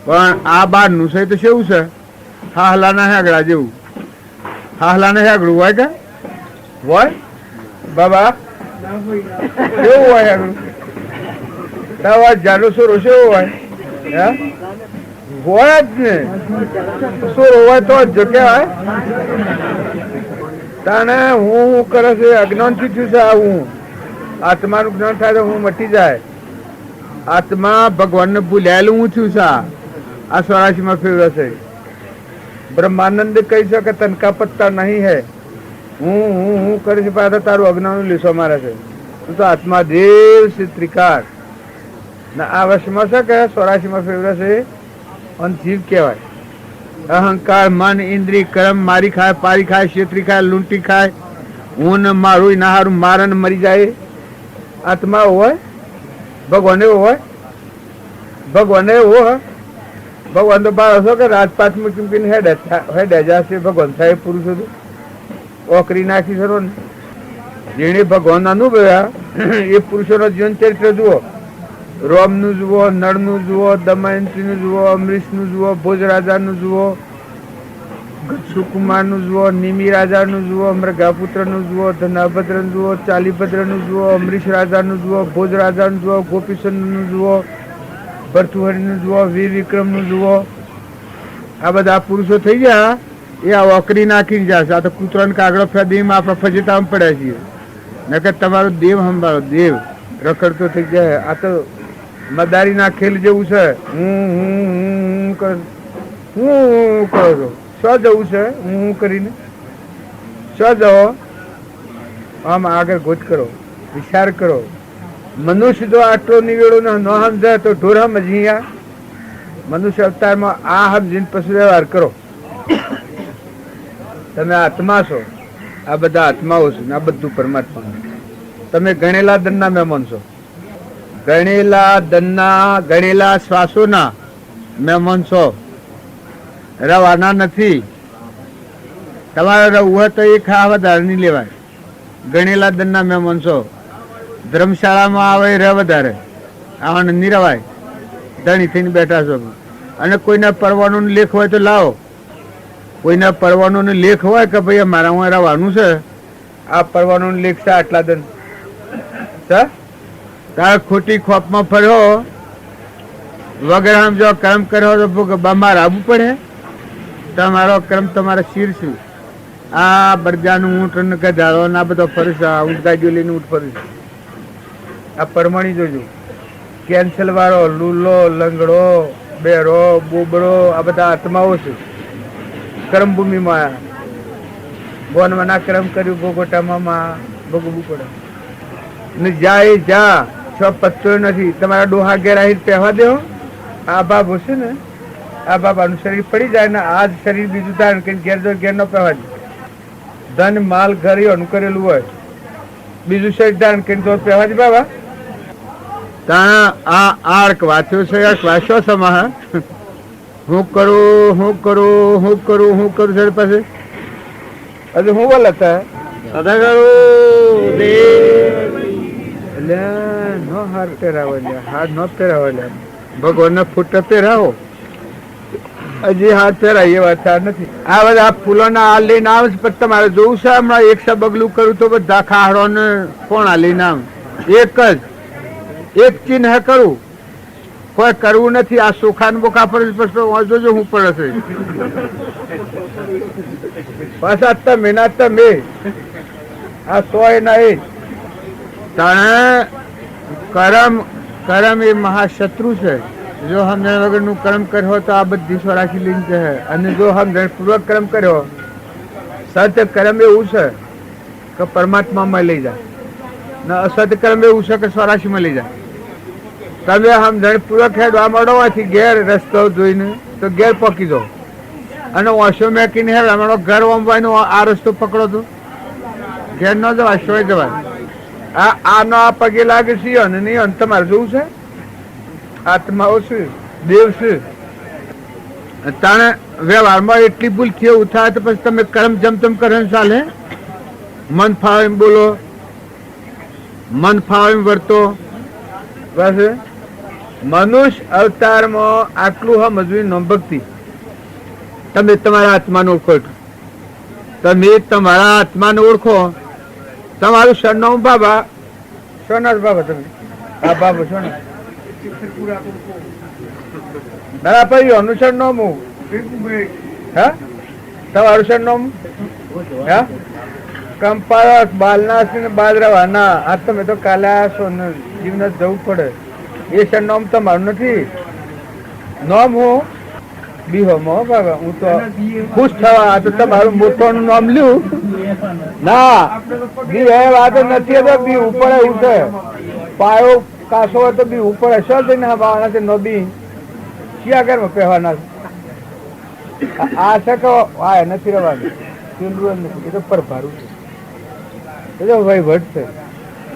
Speaker 2: પણ આ બહારનું છે તો કેવું છે? હાહલાના હેગડા જેવું. હાહલાના હેગડું હોય કે હોય બાબા કેવું હોય હેગડું? તાવા જાડો સોરો કેવો હોય? હે હોય જ ને. સોરો હોય તો જ કહેવાય. તાને હું કરે છે અજ્ઞાનથી થયું છે. હું આત્માનું જ્ઞાન થાય તો હું મટી જાય. આત્મા ભગવાનને ભૂલાયેલું હું થયું છે. આ સ્વરાશીમાં ફેરવે છે. બ્રહ્માનંદ કહી શકે તનકા પત્તા નહીં હે. હું કરી છે પાછા તારું અજ્ઞાન લીસો મારે છે. તું તો આત્મા દેવ શ્રી ત્રિકાર આ વશમાં છે કે સ્વરાશીમાં ફેરવે છે. અને જીવ કહેવાય. અહંકાર મન ઇન્દ્રિય કર્મ મારી ખાય પારી ખાય છેતરી ખાય લૂંટી ખાય હું ને મારું ના હારું મારે ને મરી જાય. આત્મા હોય ભગવાન એવો હોય. ભગવાન એવો હોય. ભગવાન તો બાર હશો કે રાજપાતમાં ચૂંકીને હેડે જશે. ભગવાન સાહેબ પુરુષ હતું ઓકરી નાખી સરો ને જેને ભગવાન અનુભવ્યા એ પુરુષોનો જીવન ચરિત્ર જુઓ. રોમનું જુઓ, નળનું જુઓ, દમયંતીનું જુઓ, અમરીશનું જુઓ, ભોજરાજાનું જુઓ, સુકુમારનું જુઓ, નિમિ રાજાનું જુઓ, મૃગાપુત્રનું જુઓ, ધનાભદ્રનું જુઓ, ચાલીભદ્રનું જુઓ, અમરીશ રાજાનું જુઓ, ભોજ રાજાનું જુઓ, ગોપીચંદનું જુઓ, ભરતુહરિનું જુઓ, વીર વિક્રમનું જુઓ. આ બધા પુરુષો થઈ ગયા એ આ ઓકરી નાખીને જશે. આ તો કૂતરાને કાગડો ફેદીમાં આપણે ફજીતામાં પડ્યા છીએ. નકર તમારો દેવ સંભાળો. દેવ રખડતો થઈ જાય. આ તો મદારીના ખેલ જેવું છે. હું કરો છો શું જવું છે? હું કરીને શું જવો? આમ આગળ ગોચ કરો, વિચાર કરો. મનુષ્ય જો આટલો નિવેડો ન સમજે તો ઢોર સમજીયા. મનુષ્ય અવતારમાં આ સમજીને પછી વ્યવહાર કરો. તમે આત્મા છો. આ બધા આત્માઓ છો. આ બધું પરમાત્મા. તમે ગણેલા દનના મહેમાન છો. ગણેલા શ્વાસોના મહેમાન છો. રવાના નથી. તમારે રવું હોય તો એ ખા વધારે નહીં લેવાય. ગણેલા દનના મહેમાન છો. ધર્મશાળામાં આવે રહે વધારે આવાને નહીં રવાય. ધણી થઈને બેઠા છો. અને કોઈને પરવાનો લેખ હોય તો લાવો. કોઈને પરવાનો લેખ હોય કે ભાઈ મારા હું રવાનું છે. આ પરવાનો લેખ છે આટલા દન તારે ખોટી ખોપમાં ફર્યો વગર આમ જો કર્મ કર્યો તો બમાર આવવું પડે. તમારો કર્મ તમારા શિર છે. આ બરજાનું ઊંટ ને ગધાડો ને આ બધો ફરે છે. ઊંટ ગાડીઓ લઈને ઊંટ ફરે છે. આ પરમણી જોજો. કેન્સલ વાળો, લૂલો, લંગડો, બેરો, બોબડો આ બધા આત્માઓ છે. કર્મભૂમિમાં બોનમાં ના કર્મ કર્યું ભોગોટામાં ભોગવવું પડે. ને જાય જા છ પત્તો નથી. તમારા ડોહા ઘેર આવી પહેવા દેવો. આ બાપ હશે ને આ બાબાનું શરીર પડી જાય ને આ જ શરીર બીજું ધારણ કરીને ઘેર જો ઘેર ન પહેવા દે. ધન માલ ઘર એનું કરેલું હોય બીજું શરીર ધારણ કરીને તો પહેવા દે બાબા. ત્યાં આ આર્ક વાંચ્યો છે. વાંચ્યો સમા હું કરું સર પાસે હજુ હું બોલ હતા સદા કરું એટલે નો હાર પહેરાવો. હાથ ન પહેરાવો. ભગવાનને ફૂટ પહેરાવો. હજી હાથ પહેરાય એ વાત નથી. આ બધા ફૂલોના આ લઈને આવે છે. પણ તમારે જોવું છે હમણાં એક બગલું કરું તો બધા ખાડો ને કોણ આ લઈને આવે. એક જ એક ચિહ્ન કરું કોઈ કરવું નથી. આ સોખાન બોખા પર જોજો હું પડે છે પાછા તમે ના તમે આ સોય ના એ કર્મ કર્મ એ મહાશત્રુ છે. જો સમજણ વગરનું કર્મ કર્યો તો આ બધી સ્વરાશી લિંગ છે. અને જો સમજણ પૂર્વક કર્મ કર્યો સત્ય કર્મ એવું છે કે પરમાત્મામાં લઈ જાય ને અસત્ય કર્મ એવું છે કે સ્વરાશીમાં લઈ જાય. તમે સમજણ પૂર્વક હેડવા માંડોથી ઘેર રસ્તો જોઈને તો ઘેર પકી દો અને ઓછો મેકીને હેડવા માંડો ઘર ઓમવાનો આ રસ્તો પકડો તો ઘેર ન જવાય સોય જવાય. આનો આ પગે લાગે છે અને નહીં તમારે જોવું છે આત્માઓ છે દેવ છે. તાણે વ્યવહારમાં એટલી ભૂલ થી એવું થાય તો પછી તમે કર્મ જમતમ કરે ચાલે. મન ફાવે એમ બોલો, મન ફાવે એમ વર્તો. બસ મનુષ્ય અવતારમાં આટલું સમજવું નો ભક્તિ. તમે તમારા આત્માને ઓળખો, તમે તમારા આત્માને ઓળખો. તમારું સરનામું બાબા સોનાથ બાબા, તમે આ બાબા સોના બરાબર એનું સરનામું હા તમારું સરનામું હા કંપાસ બાલનાથ ને બાજરાવાના. આ તમે તો કાલે આશો ને જીવન જવું પડે. એ સરનામું તમારું નથી. નામ હું બીહોમો બાબા. હું તો ખુશ થવા તો તમારું મોટોનું નામ લ્યું ના બી હે વાત નથી તો બી ઉપર એવું છે. પાયો કાસો હોય તો બી ઉપર શું થઈને હવાના છે નો બી ક્યાં ઘરમાં પહેવાના છે. આ છે કે આ નથી રહેવાનું ચૂંદરું નથી. એ તો પરભારું છે. એ તો વહીવટ છે.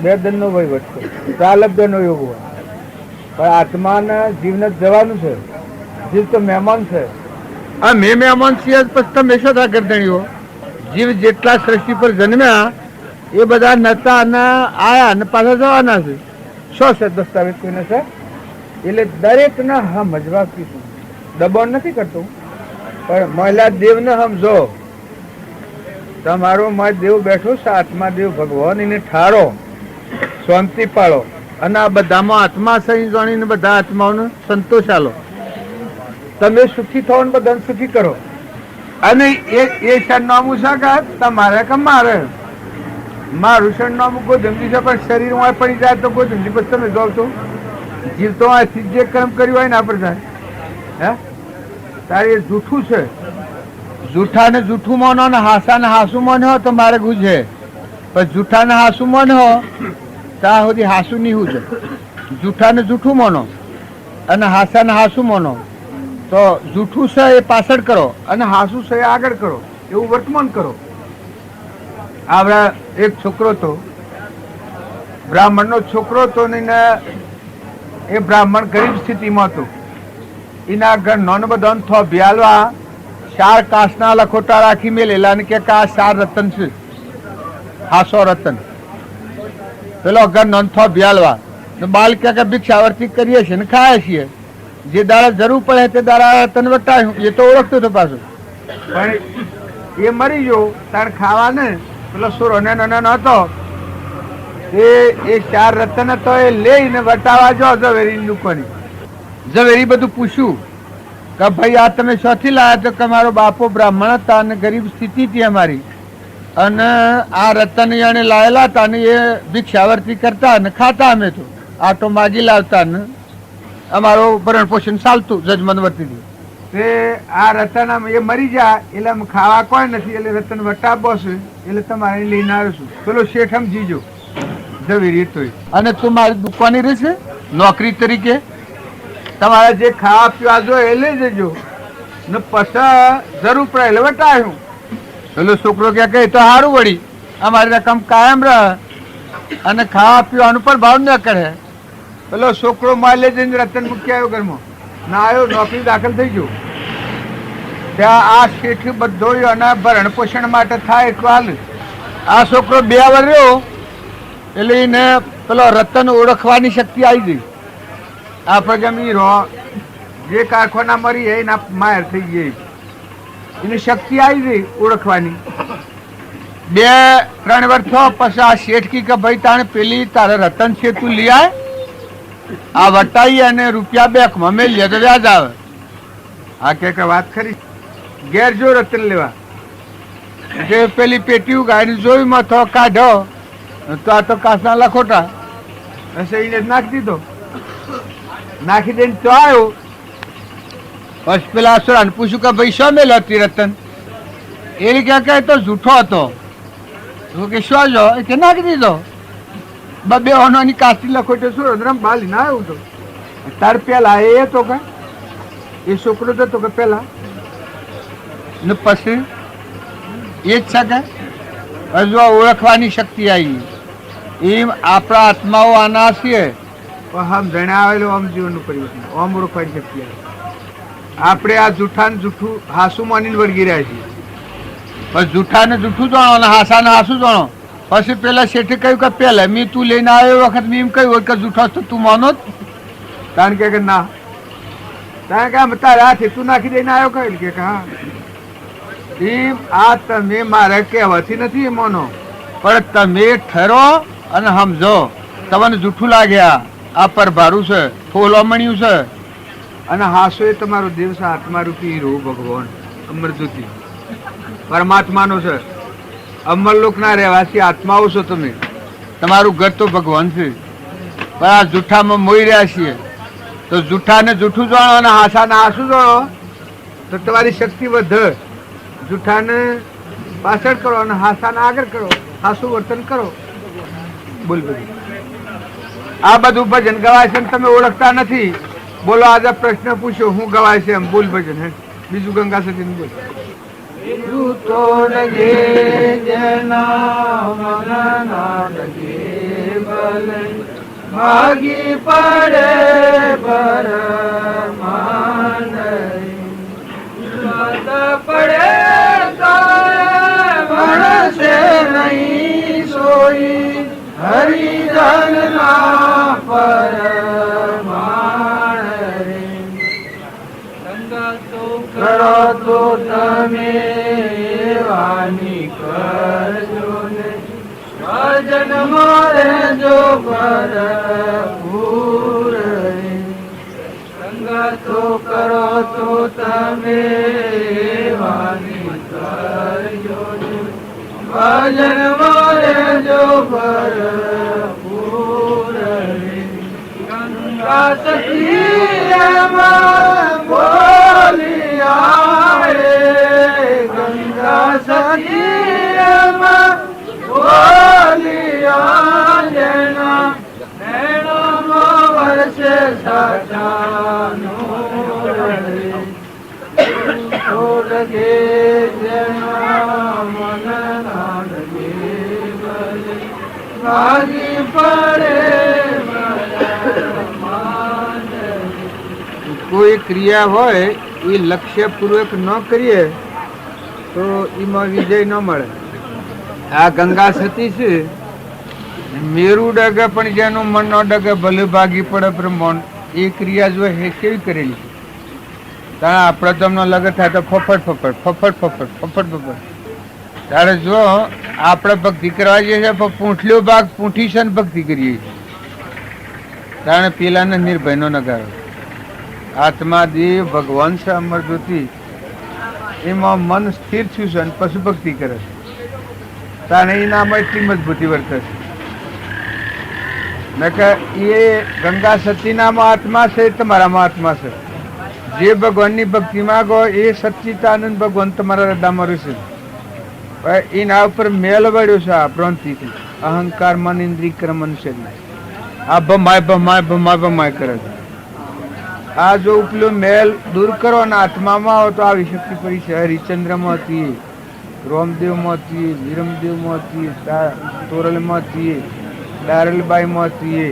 Speaker 2: બે દનનો વહીવટ છે. ચાલબ્દનો યોગ હોય પણ આત્માના જીવને જવાનું છે. જીવ તો મહેમાન છે. આ મેં મહેમાન છીએ પછી તમે શું થા ગરદણીઓ. જીવ જેટલા સૃષ્ટિ પર જન્મ્યા એ બધા નતા અને આયા અને પાછા જવાના છે. શું છે દસ્તાવેજ કોઈને છે એટલે દરેક ને સમજવા કીધું. દબાણ નથી કરતું પણ મહિલા દેવને સમજો. તમારો માં દેવ બેઠો છે આત્મા દેવ ભગવાન એને ઠારો શાંતિ પાડો અને આ બધામાં આત્મા સહી જાણીને બધા આત્માઓને સંતોષ આલો. તમે સુખી થો ને બધાને સુખી કરો. અને એ સરનામું છે કે તમારે કે મારે મારું સરનામું કોઈ જમજી છે પણ શરીર માં પડી જાય તો કોઈ જમજી પછી તમે જાઓ છો. જીવ તો આથી જે કર્મ કર્યું હોય ને આપણે જાય હે તારે એ જૂઠું છે. જૂઠા ને જૂઠું માનો ને હાસા ને હાસું માનો તો મારે ગુજે. પણ જૂઠા ને હાસું માનો ત્યાં સુધી હાસું નહીં છે. જૂઠા ને જૂઠું માનો અને હાસા ને હાસું માનો તો જૂઠું છે એ પાછળ કરો અને હાસું છે એ આગળ કરો. એવું વર્તમાન કરો. આવડા એક છોકરો તો બ્રાહ્મણનો છોકરો તો ને એ બ્રાહ્મણ ગરીબ સ્થિતિમાં હતો. એના ઘર નોન બધો થો ભિયાલવા 4 કાસના લખોટા રાખી મેલેલા ને કે આ 4 રતન છે. હાસો રતન પેલો ઘર નોન થો ભિયાલવા બાલ કે ભિક્ષાવર્તી કરીએ છીએ ને ખાય છીએ. જે દાડા જરૂર પડે તે દાડા રતન વટાયું. એ તો ઓળખતો હતો પાછો પણ એ મરી ગયો તાર ખાવા ને પેલો સુરો નાનો હતો એ 4 રતન હતો એ લઈને વટાવા જો ઝવેરી દુકાની. ઝવેરી બધું પૂછ્યું કે ભાઈ આ તમે શોથી લાયા તો કે મારો બાપો બ્રાહ્મણ હતા અને ગરીબ સ્થિતિ હતી અમારી અને આ રતન એને લાયેલા હતા અને એ ભિક્ષાવર્તી કરતા અને ખાતા. અમે તો આટો માગી લાવતા ને અમારો ભરણ પોષણ ચાલતું જજમન વર્તીથી. તે આ રતન એ મરી જાય એટલે આમ ખાવા કોઈ નથી એટલે રતન વટાવો છે એટલે તમારે લઈને આવ્યો છું. પેલો શેઠ સમજીજો ઝવેરી તો અને તું મારી દુકાને રહેશે નોકરી તરીકે તમારે જે ખાવા પીવા જો એ લઈ જજો ને પછી જરૂર પડે એટલે વટાયું. પેલો છોકરો કે તો સારું વળી અમારી રકમ કાયમ રહે અને ખાવા પીવાનું પણ ભાવ ન કરે. પેલો છોકરો માલે જઈને રતન મૂકી આવ્યો ઘરમાં ના આવ્યો નોકરી દાખલ થઈ ગયો. ત્યાં આ શેઠ બધો એના ભરણ પોષણ માટે થાય એટલું હાલ. આ છોકરો 2 વર્ષ રહ્યો એટલે એને પેલો રતન ઓળખવાની શક્તિ આવી ગઈ. આપણે ગમી રહો જે કારખાના મરી એના માયર થઈ ગઈ એની શક્તિ આવી ગઈ ઓળખવાની. 2-3 વર્ષ થયો પછી આ શેઠ કી કે ભાઈ તાણે પેલી તારે રતન છે તું લઈ આય આ વટાઈ અને રૂપિયા બેંકમાં મેલીએ તો વ્યાજ આવે. આ કે વાત ખરી. ઘેર જો રતન લેવા જે પેલી પેટીયું ગાડી જોઈ માં તો કાઢો તો આ તો કાચના લખોટા એને નાખી દીધો. નાખી દઈને તો આવ્યો. પછી પેલા અસુરાને પૂછ્યું કે ભાઈ શું મેલ હતી રતન? એ ક્યાં કહે તો જૂઠો હતો. કે શું જો કે નાખી દીધો. બે ઓનોની કાચી લખોટો શું રમ બાલી ના આવ્યું તો તાર પેલા એ તો કે એ છોકરો તો કે પેલા ને પછી એ જ છે કે હજુ ઓળખવાની શક્તિ આવી. એમ આપણા આત્માઓ આના છીએ આમ જણાવેલું આમ જીવનનું પરિવર્તન આમ ઓળખવાની શક્તિ આવે. આપણે આ જૂઠાને જૂઠું હાસું માનીને વળગી રહ્યા છીએ. બસ જૂઠાને જૂઠું જાણો અને હાસાને હાસું જાણો. પછી પેલા શેઠે કહ્યું કે પેલા મેં તું લઈને આવ્યો વખત મેં એમ કહ્યું કે જૂઠો તો તું માનો જ. કારણ કે ના કારણ કે તારે હાથે તું નાખી દઈને આવ્યો કહ્યું કે હા એમ આ તમે મારે કહેવાથી નથી એ માનો પણ તમે ઠરો અને સમજો. તમને જૂઠું લાગ્યા આ પરભારું છે ફોલોમણ્યું છે અને હાસો એ તમારો દેવ છે આત્મા રૂપી હીરો ભગવાન અમરજ્યોતિ પરમાત્માનો છે. અમરલોક ના રહેવાસી આત્માઓ છો તમે. તમારું ઘર તો ભગવાન છે પણ આ જૂઠામાં મોઈ રહ્યા છીએ. તો જૂઠાને જૂઠું જાણો અને હાસાને હાસું જાણો તો તમારી શક્તિ વધે. જૂઠાને પાછળ કરો અને હાસાને આગળ કરો. હાસું વર્તન કરો. બોલ બધું આ બધું ભજન ગવાય છે તમે ઓળખતા નથી. બોલો આજે પ્રશ્ન પૂછ્યો હું ગવાય છે એમ બોલ ભજન. હે બીજું ગંગા સતી બોલ.
Speaker 3: ભાગી પડે બર પડે ભણશે નહીં સોઈ હરિજન ના પર કરો તો તમે વાની કરજો ને ભજન મારે જો પર પૂર સંગતો કરો તો તમે વાની કરજો ને ભજન મારે જો પર પૂર ગંગા સખી બોલિયા રે ગંગા સખી બોલિયા જેના નૈણોમાં વર્ષે સાચાનો લગે જેના મન ના લગે ભાગી પડે.
Speaker 2: કોઈ ક્રિયા હોય એ લક્ષ્યપૂર્વક ન કરીએ તો એમાં વિજય ન મળે. આ ગંગા સતી છે મેરું ડગે પણ જેનું મન ન ડગે ભલે ભાગી પડે બ્રહ્મણ. એ ક્રિયા જો હે કેવી કરેલી તારે આપણે તમને લગે થાય તો ફફડ ફફડ ફફડ ફફડ ફફડ ફફડ. ત્યારે જો આપણે ભક્તિ કરવા જઈએ છીએ પણ પૂંઠલ્યો ભાગ પૂંઠી છે ને ભક્તિ કરીએ છીએ ત્યારે પેલાને નિર્ભય નો નગારો. આત્મા દેવ ભગવાન છે અમરજ્યોતિ એમાં મન સ્થિર થયું છે અને પશુ ભક્તિ કરે છે તારે એનામાં એટલી મજબૂતી વર્તે છે. એ ગંગા સતીનામાં આત્મા છે તમારામાં આત્મા છે. જે ભગવાનની ભક્તિ માગો એ સચ્ચિદાનંદ ભગવાન તમારા હૃદયમાં રહેશે. એના ઉપર મેલ વળ્યો છે આ ભ્રાંતિથી અહંકાર મન ઇન્દ્રિય ક્રમન શરીર આ ભમાય ભમાય ભમાય ભમાય કરે છે. આ જો ઉપલો મેલ દૂર કરો ને આત્મામાં આવો તો આવી શક્તિ પડી છે. હરિચંદ્રમાં હતી, રોમદેવમાં હતી, વિરમદેવમાં હતી, તોરલમાં હતી, દારલબાઈમાં હતી,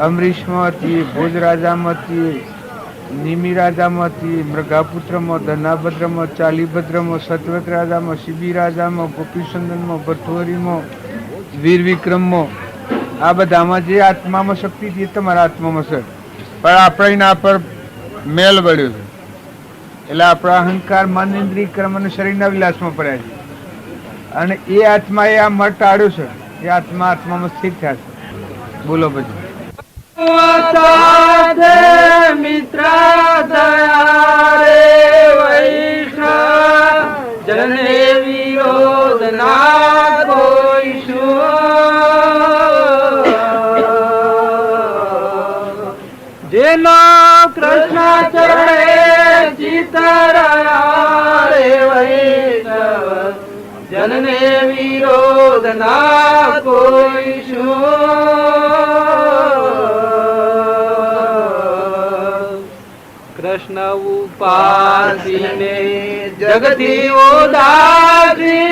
Speaker 2: અમરીશમાં હતી, ભોજરાજામાં હતી, નિમિ રાજામાં હતી, મૃગાપુત્રમાં, ધનાભદ્રમાં, ચાલીભદ્રમાં, સત્વત રાજામાં, શિબી રાજામાં, ગોપીચંદનમાં, ભથોરીમાં, વીર વિક્રમમાં આ બધામાં જે આત્મામાં શક્તિ હતી એ તમારા આત્મામાં છે. પણ આપણે એના પર મેલ વળ્યો છે એટલે આપણા અહંકાર મન ઇન્દ્રિય કર્મ અને શરીરના વિલાસમાં પડ્યા છે. અને એ આત્મા એ આ મઠ ટાળ્યો છે. એ આત્મામાં સ્થિર થયા છે. બોલો પછી
Speaker 3: સાથે મિત્ર થયા રે વૈષ્ણવ જનને વિરોધ ના કોઈ શું જેનો કૃષ્ણ ચરણે ચિત્ત રહ્યા રે વૈષ્ણવ જનને વિરોધ ના કોઈ શું કૃષ્ણ ઉપાસીને જગતી ઉદાસી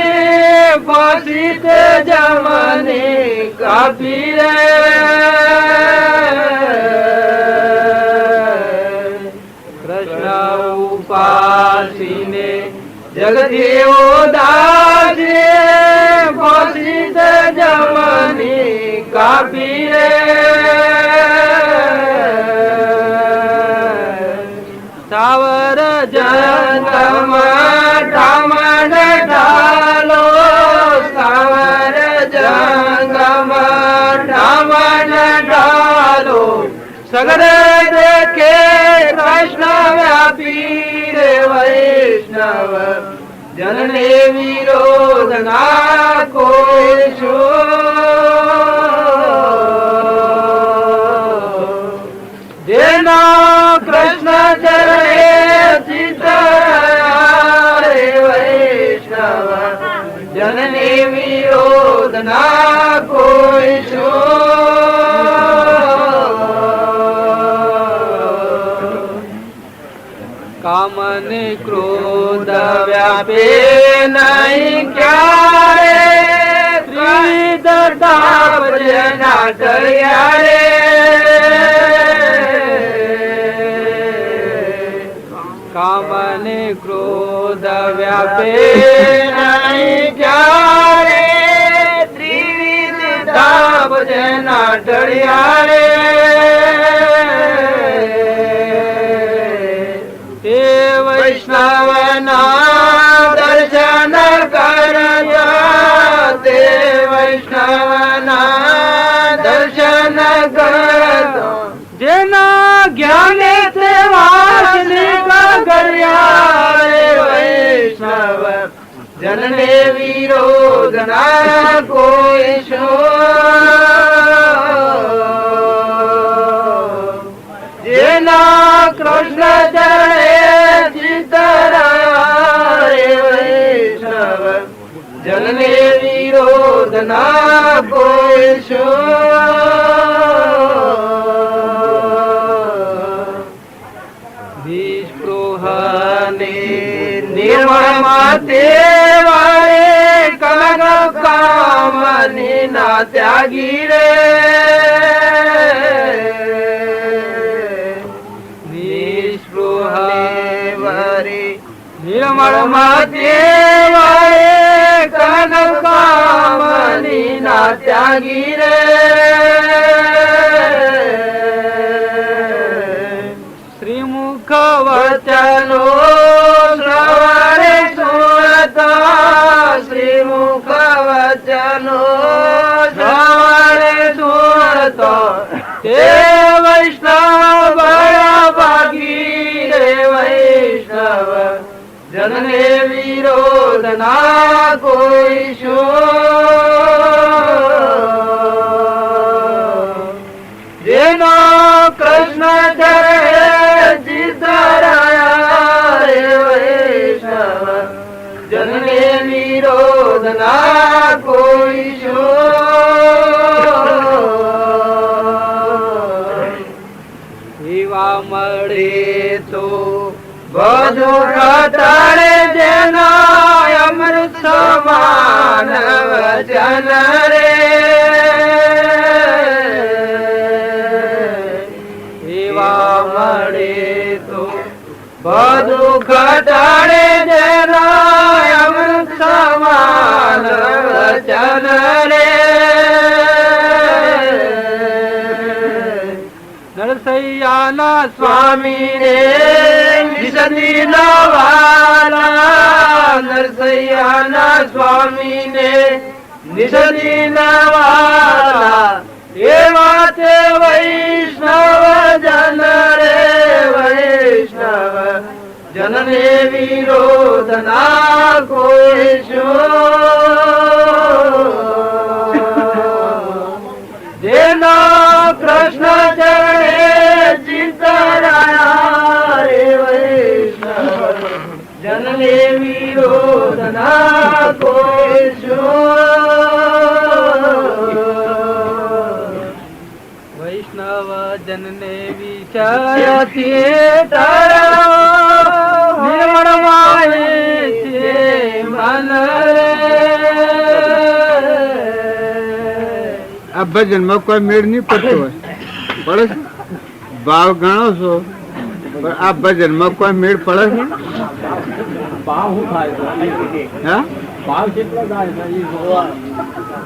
Speaker 3: ફાંસી તે જમને કાપી રે કૃષ્ણ ઉપાસીને જગતી ઉદાસી ફાંસી તે જમને કાપી રે સાવર જંગમ ઠામણ ઢાલો સાવર જંગમ ઠામણ ઢાલો સગર દેખે કૃષ્ણ વ્યાપી રે વૈષ્ણવ જનને વિરોધ ના કોઈ શું જેના કૃષ્ણ ચરણે ચિત્ત રે વૈષ્ણવ જનને વિરોધ ના કોઈ શું કામને ક્રોધ વ્યાપે નહીં ક્યારે ત્રિવિધ તાપ જેના ટળ્યા રે કામને ક્રોધ વ્યાપે નહીં ક્યારે ત્રિવિધ તાપ જેના ટળ્યા રે તે વૈષ્ણવના દર્શન કરજો તે વૈષ્ણવના દર્શન કરજો જેના જ્ઞાને તે વાસનિક કર્યા રે વૈષ્ણવ જનને વિરોધ ના કોઈ શું જેના કૃષ્ણ ચરણે ચિત્ત રહ્યા રે વૈષ્ણવ જનને વિરોધ ના કોઈ શું નિષ્પૃહને નિર્મળ માતે વારે કલગ કામની ના ત્યાગી રે નિર્મળ માતે વારે કલગ કામની ના ત્યાગી રે શ્રીમુખ વચનો શ્રવણે સુરતા શ્રીમુખ વચનો શ્રવણે સુરતા તે વૈષ્ણવ બળ ભાગી રે વૈષ્ણવ જનને વિરોધ ના કોઈ શું જેનો કૃષ્ણ ચરણે ચિત્ત રહ્યા રે વૈષ્ણવ જનને વિરોધ ના કોઈ શું એવા મળે તો બધું રતાડે જેના અમૃત સમાન વચન રે એવા મળે તો બધું ઘટાડે જેના અમૃત સમાન વચન રે નરસૈયાના સ્વામી રે નિષદી નવાલા નરસૈયાના સ્વામી ને નિષદી નવાલા એ એવા તે વૈષ્ણવ જન રે વૈષ્ણવ જનને વિરોધ ના કોઈ જેનો કૃષ્ણ ચરણે ચિંતરાયા રે વૈષ્ણવ જનને વિરોધ ના કોઈ વૈષ્ણવ જનને વિચારથી નિર્મળ માય છે મન
Speaker 2: આ ભજનમાં કોઈ મેળ નહીં પડતો હોય પડે છે ભાવ ગણો છો પણ આ ભજનમાં કોઈ મેળ પડે છે
Speaker 3: ભાવ શું થાય
Speaker 2: હા
Speaker 3: ભાવ કેટલો થાય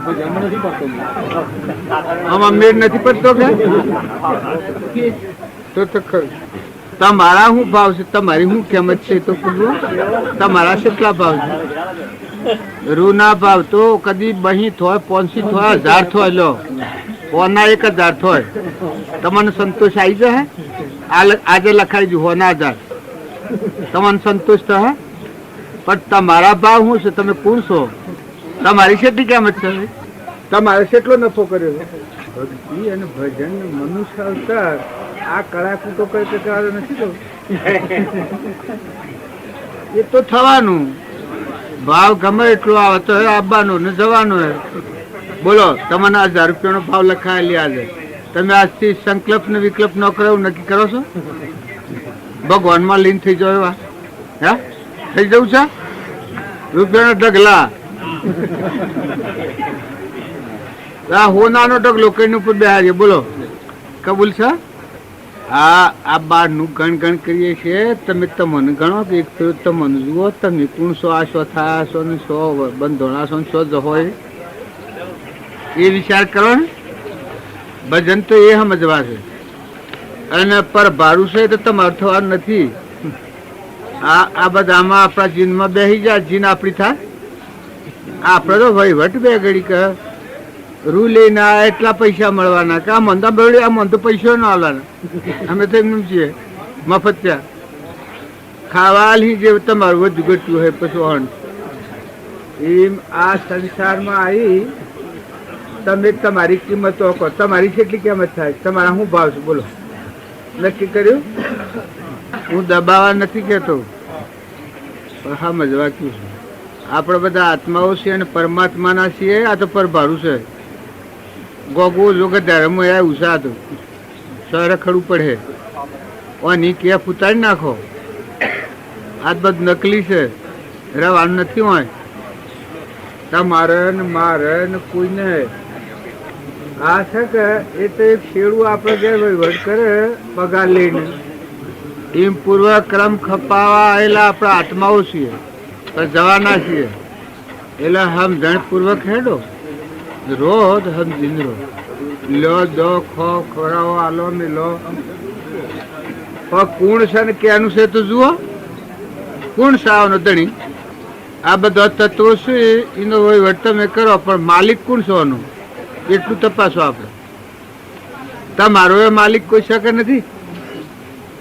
Speaker 3: ભજન નથી પડતો
Speaker 2: આમાં મેળ નથી પડતો કે તો તમારા શું ભાવ છે તમારી શું કિંમત છે તો પૂછવું તમારા કેટલા ભાવ છે રૂ ના ભાવ તો કદી બહી થોય 500 થોય 1000 થોય લો હોના 1000 થોય તમને સંતોષ આવી જાય આજે લખાઈ દઉં હોના 1000 તમને સંતોષ થાય પણ તમારા ભાવ શું છે તમે કોણ છો તમારી કેટલી કિંમત છે તમારે કેટલો નફો કર્યો ભક્તિ અને ભજન મનુષ્ય અવતાર આ કળાકુ તો કઈ પ્રકાર નથી તો એ તો થવાનું ભાવ ગમે એટલો આવે તો આવવાનો ને જવાનો બોલો તમને 1000 રૂપિયાનો ભાવ લખાયેલી આજે તમે આજથી સંકલ્પ ને વિકલ્પ ન કરો નક્કી કરો છો ભગવાનમાં લીન થઈ જાવ એવા હા થઈ જવું છે રૂપિયાનો ઢગલા આ હોનાનો ઢગલો કઈ ઉપર બેહારીએ બોલો કબૂલ છે આ બાર નું ગણ કરીએ છીએ તમે તમને ગણો કે એક ફેર તમને જુઓ તમે કોણ છો આ શો થાય છો ને શો બંધોણા છો શો જ હોય એ વિચાર કરો ને ભજન તો એ સમજવા છે અને પર ભારું છે તો તમારું થવાનું નથી આ બધામાં આપણા જીનમાં બેસી જાય જીન આપણી થાય આપણે તો વહીવટ બે ઘડી કહે રૂ લઈને એટલા પૈસા મળવાના કે આ મંદા બળી આ મન તો પૈસા ના આવવાના અમે તો એમનું છીએ મફત ત્યાં ખાવાલી જે તમારું વધુ ઘટ્યું હોય પછી હણ એમ આ સંસારમાં આવી તમે તમારી કિંમતો કહો તમારી કેટલી કિંમત થાય તમારા શું ભાવ છે બોલો નક્કી કર્યું હું દબાવા નથી કહેતો પણ હા મજવા ક્યું છે આપણે બધા આત્માઓ છીએ અને પરમાત્માના છીએ આ તો પરભારું છે ગોગો જોગ ધર્મ આવ્યું છે આ તો સરખડવું પડે ઓની કે ઉતારી નાખો આ બધું નકલી છે રવાનું નથી હોય તમારે ને મારે ને કોઈને આ છે કે એ તો એક શેડું આપણે જે વહીવટ કરે પગાર લઈને એમ પૂર્વક્રમ ખપાવા આવેલા આપણા આત્માઓ છીએ પણ જવાના છીએ એટલે સમજણ પૂર્વક હેડો રોજ સમજીને રો લો દો ખો ખોરાવો આલો ને લો પણ કોણ છે ને ક્યાંનું છે તો જુઓ કોણ સાવનો ધણી આ બધા તત્વો છે એનો વહીવટ તમે કરો પણ માલિક કોણ છો એનો એટલું તપાસો આપણે તમારો એ માલિક કોઈ શકે નથી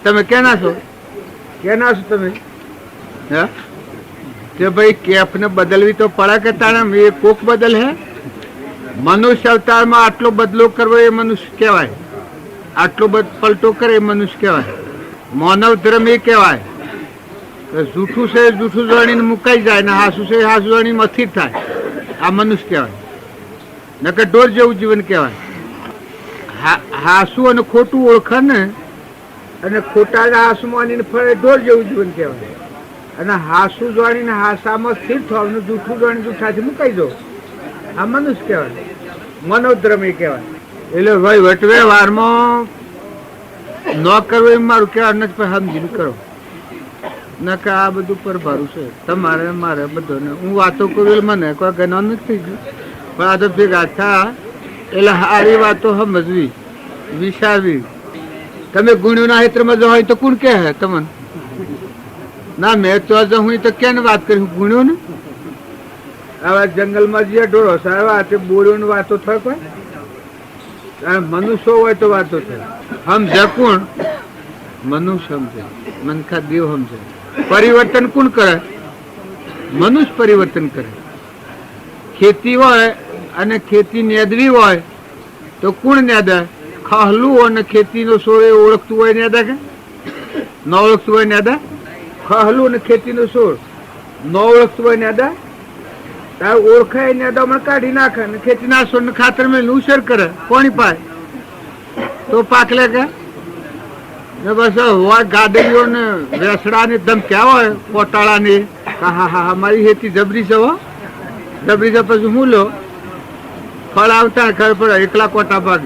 Speaker 2: તમે કેના છો તમે હા કે ભાઈ કેફ ને બદલવી તો પડે કે તાણે એ કોક બદલ હે મનુષ્ય અવતારમાં આટલો બદલો કરવો એ મનુષ્ય કહેવાય આટલો પલટો કરે એ મનુષ્ય કહેવાય માનવ ધર્મ એ કહેવાય જૂઠું છે જૂઠું જાણીને મુકાઈ જાય ને હાસું છે હાસું જાણી મથિર થાય આ મનુષ્ય કહેવાય નકર ઢોર જેવું જીવન કહેવાય હાસું અને ખોટું ઓળખે ને અને ખોટા હાસુમાં ફરે ઢોર જેવું જીવન કહેવાય અને હાસું જાણીને હાસામાં સ્થિર થવાનું જૂઠું જાણી જૂઠાથી મુકાઈ જાવ આ મનુષ્ય કહેવાય મનોદ્રમ એ કહેવાય એટલે વહીવટ વ્યવહારમાં ન કરવો એમ મારું કહેવાનું નથી પણ સમજીને કરો નકા આ બધું પર ભારું છે તમારે મારે બધાને હું વાતો કરું એટલે મને કોઈ ગનો નથી થઈ ગયું પણ આ તો ભેગા થા એટલે સારી વાતો સમજવી વિચારવી તમે ગુણ્યોના હેત્રમાં જો હોય તો કોણ કહે તમને ના મેં તો હું તો કેને વાત કરી ગુણ્યો ને આવા જંગલમાં જે ઢોરો સારા તે બોરીઓની વાતો થાય કોઈ મનુષ્ય હોય તો વાતો થાય. સમજે કોણ? મનુષ્ય સમજે, મનખા દેવ સમજે. પરિવર્તન કોણ કરે? મનુષ્ય પરિવર્તન કરે. ખેતી હોય અને ખેતી નેદવી હોય તો કોણ નેદે? ખહલું અને ખેતીનો સોળ એ ઓળખતું હોય નેદે કે ન ઓળખતું હોય નેદે? ખહલું અને ખેતીનો સોળ ન ઓળખતું હોય નેદે? તાર ઓળખાય નેદા મને કાઢી નાખે ને ખેતીના સોળ ને ખાતર મેં ઉછેર કરે. કોની પાય તો પાકલે કે બસ હોય ગાડીઓ ને વેસડા ને દમ ક્યાં હોય કોટાળા ને. હા હા હા મારી ખેતી જબરી છે હો, જબરી છે. પછી હું લો ફળ આવતા ખબર પડે એકલા કોટા ભાગ.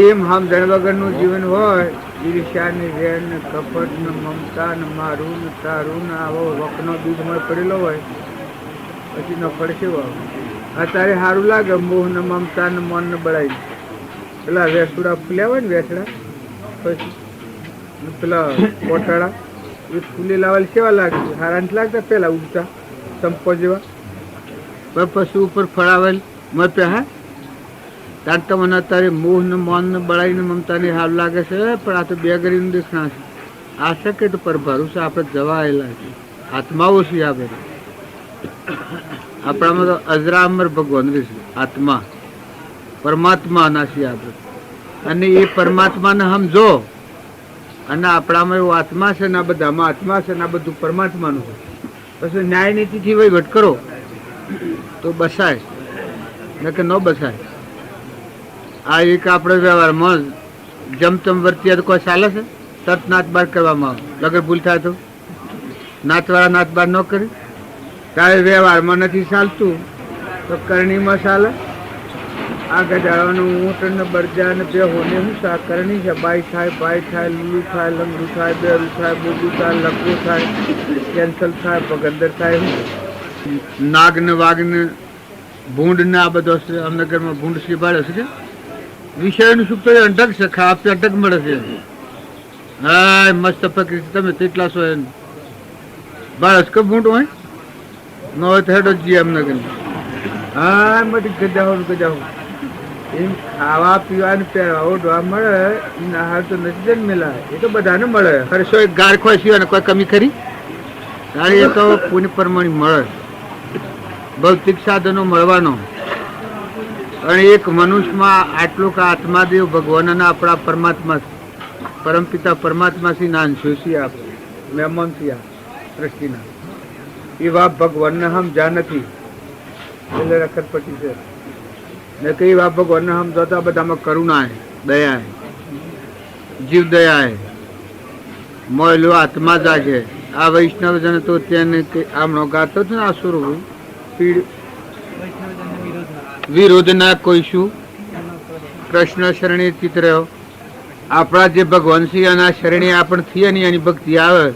Speaker 2: એમ સમજણ વગરનું જીવન હોય. ઈર્ષ્યા ને વેર ને કપટ ને મમતા ને મારું ને તારું ને આવો વકનો દૂધમાં પડેલો હોય પછી ન પડશે. અત્યારે સારું લાગે મોહ ને મમતા ને મન ને બળાઈ પેલા વેસુડા ફૂલ્યા હોય ને વેસડા પછી પેલા કોટાળા એ ફૂલી લાવેલ કેવા લાગે? હારા નથી લાગતા? પેલા ઉગતા સંપો જેવા પછી ઉપર ફળાવેલ મપે. હા તાર તો મને અત્યારે મોહ ને મન ને બળાઈ ને મમતા ને હાલ લાગે છે. પણ આ તો બે ગરીનું દેખણા છે. આ શકે તો પર ભરોસા આપણે જવા આવેલા છે. આત્માઓ છે આ બધા. આપણામાં તો અજરામર ભગવાન છે. આત્મા પરમાત્મા ના છીએ આપણે. અને એ પરમાત્માને સમજો અને આપણામાં એવો આત્મા છે ને આ બધામાં આત્મા છે ને આ બધું પરમાત્માનું છે. પછી ન્યાય નીતિથી વહીવટ કરો તો બસાય ન કે ન બસાય. આ એક આપણે વ્યવહારમાં જમતમ વર્તીએ તો કોઈ ચાલે છે? તરત નાત બાર કરવામાં આવે. લગર ભૂલ થાય તો નાતવાળા નાત બાર ન કરી. તારે વ્યવહારમાં નથી ચાલતું તો કરણીમાં ચાલે. આ ગજાવાનું ઊંટ ને બરજા ને બે હોને શું સા કરણી છે? બાઈ થાય, ભાઈ થાય, લીલું થાય, લંગડું થાય, બેરું થાય, બોગું થાય, લકવું થાય, કેન્સલ થાય, પગંદર થાય. શું નાગ ને વાઘ ને ભૂંડ ને આ બધો અમનગરમાં ભૂંડ શીભાડે છે કે વિષયનું સુખ તો અટક છે. ખાવા અટક મળે છે. હા મસ્ત પ્રકૃતિ તમે તેટલા છો એમ બાળસ કે ભૂંડ હોય ન હોય તો હેડો જઈએ અમનગર. હા બધી ગજાઓ ગજાઓ એમ ખાવા પીવા ને પહેરવા ઓઢવા મળે. આહાર તો નથી જન્મેલા, એ તો બધાને મળે. હરસો એક ગાર ખોય સિવાય કોઈ કમી ખરી? ગાડી એ તો પુણ્ય પ્રમાણે મળે. ભૌતિક સાધનો મળવાનો અને એક મનુષ્યમાં આટલું કે આત્માદેવ ભગવાનના આપણા પરમાત્મા પરમપિતા પરમાત્મા શ્રી નાનશો છીએ આપણે મહેમાન છીએ સૃષ્ટિના. એવા ભગવાનને સમજા નથી એટલે રખત પછી છે ને કઈ વા ભગવાનને સમજાતા બધામાં કરુણા હે, દયા હે, જીવ દયા હે, મોયલો આત્મા જાગે. આ વૈષ્ણવ જન તો તેને આમનો ગાતો હતો ને આસુરો પીડ વિરોધ ના કોઈ શું કૃષ્ણ શરણી ચિત રહ્યો. આપણા જે ભગવાન છે એના શરણી આપણ થઈએ ને એની ભક્તિ આવે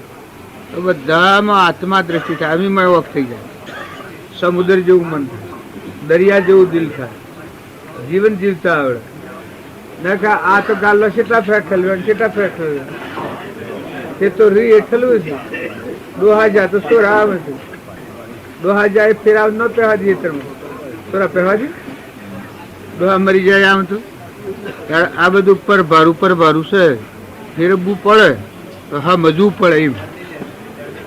Speaker 2: તો બધામાં આત્મા દ્રષ્ટિ થાય. અમીમય વખત થઈ જાય. સમુદ્ર જેવું મન થાય, દરિયા જેવું દિલ થાય, જીવન જીવતા આવડે. ના કે આ તો ગાલો કેટલા ફેર ખેલવા કેટલા ફેર ખેલવા તે તો રી હેઠલું છે. દોહા જા તો સોરા આવે છે. દોહા જાય ફેરાવ ન પહેવા દઈએ તમે સોરા પહેવા દે. દોહા મરી જાય આમ તો આ બધું ઉપર ભારું છે. ફેરવવું પડે તો હા મજવું પડે. એમ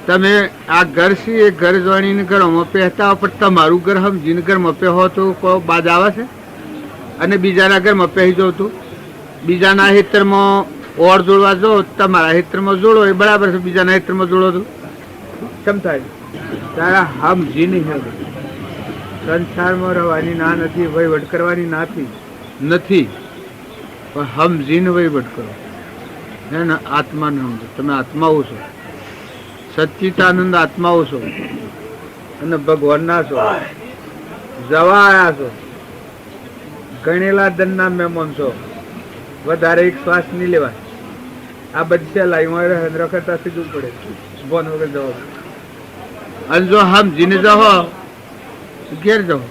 Speaker 2: તમે આ ઘર છે એ ઘર જોડીને ઘરમાં પહેતા હો પણ તમારું ઘર સમજીને ઘરમાં પહેવો તો કોઈ બાદ આવે છે? અને બીજાના ઘરમાં પહેરી જાવ તો બીજાના હેતરમાં ઓર જોડવા જાઓ તમારા હેતરમાં જોડો એ બરાબર છે. બીજાના હેતરમાં જોડો તો કેમ થાય? તારા સમજીને સંસારમાં રહેવાની ના નથી, વહીવટ કરવાની નથી પણ સમજીને વહીવટ કરો. ને આત્માને સમજો. તમે આત્માઓ છો, સચ્ચિદાનંદ આત્માઓ છો અને ભગવાનના છો. જવા આવ્યા છો, ગણેલા ધનના મહેમાન છો. વધારે એક શ્વાસ નહીં લેવાય. આ બધી લાઈમાં રખડતા સીધું પડે બોન વગર જવા. અને જો સમજીને જાઓ ઘેર જાઓ.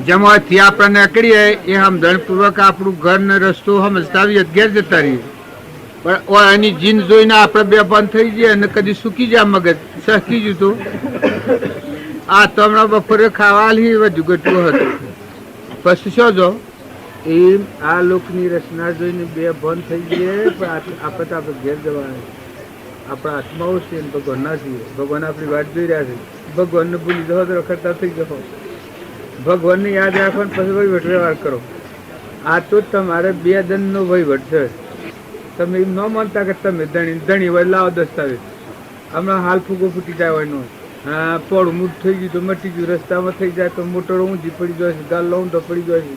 Speaker 2: જેમાંથી આપણને કરીએ એ સમજણપૂર્વક આપણું ઘર ને રસ્તો સમજતા આવીએ ઘેર જતા રહીએ. પણ એની જીન જોઈને આપણે બે બંધ થઈ જઈએ અને કદી સૂકી જાય મગજ સહકી જતું. આ તો હમણાં બપોરે ખાવા લી વધુ ગટું હતું. પછી શું જો એમ આ લોકની રચના જોઈને બે ભન થઈ ગયા, પણ આપણે તો આપણે ઘેર જવાના. આપણા હાથમાં છે ને ભગવાન ના છીએ. ભગવાન આપણી વાત જોઈ રહ્યા છે. ભગવાનને ભૂલી જવો તો રખડતા થઈ જવો. ભગવાનને યાદ રાખો ને પછી વહીવટ વ્યવહાર કરો. આ તો તમારે બે દંડનો વહીવટ છે. તમે એમ ન માનતા કે તમે ધણી હોય લાવો દસ્તાવેજ. હમણાં હાલ ફૂગો ફૂટી જાય હોય નો, હા પોળું મૂઠ થઈ ગયું તો મટી ગયું, રસ્તામાં થઈ જાય તો મોટરો ઊંધી પડી જાય છે, ગાલ લઉં તો પડી જાય છે,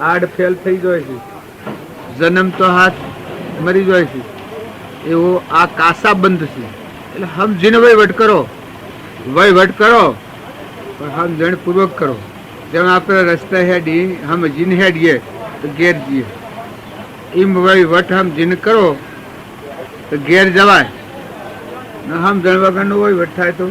Speaker 2: આડ ફેલ થઈ જાય છે, જન્મ તો હાથ મરી જાય છે. એવો આ કાસા બંધ છે. એટલે સમજીને વહીવટ કરો, વહીવટ કરો પણ સમજણપૂર્વક કરો. જેમ આપણે રસ્તા હેડી સમજીને હેડીએ તો ઘેર જઈએ, એમ વહીવટ સમજીને કરો તો ઘેર જવાય. સમજણ વગરનો વહીવટ થાય તો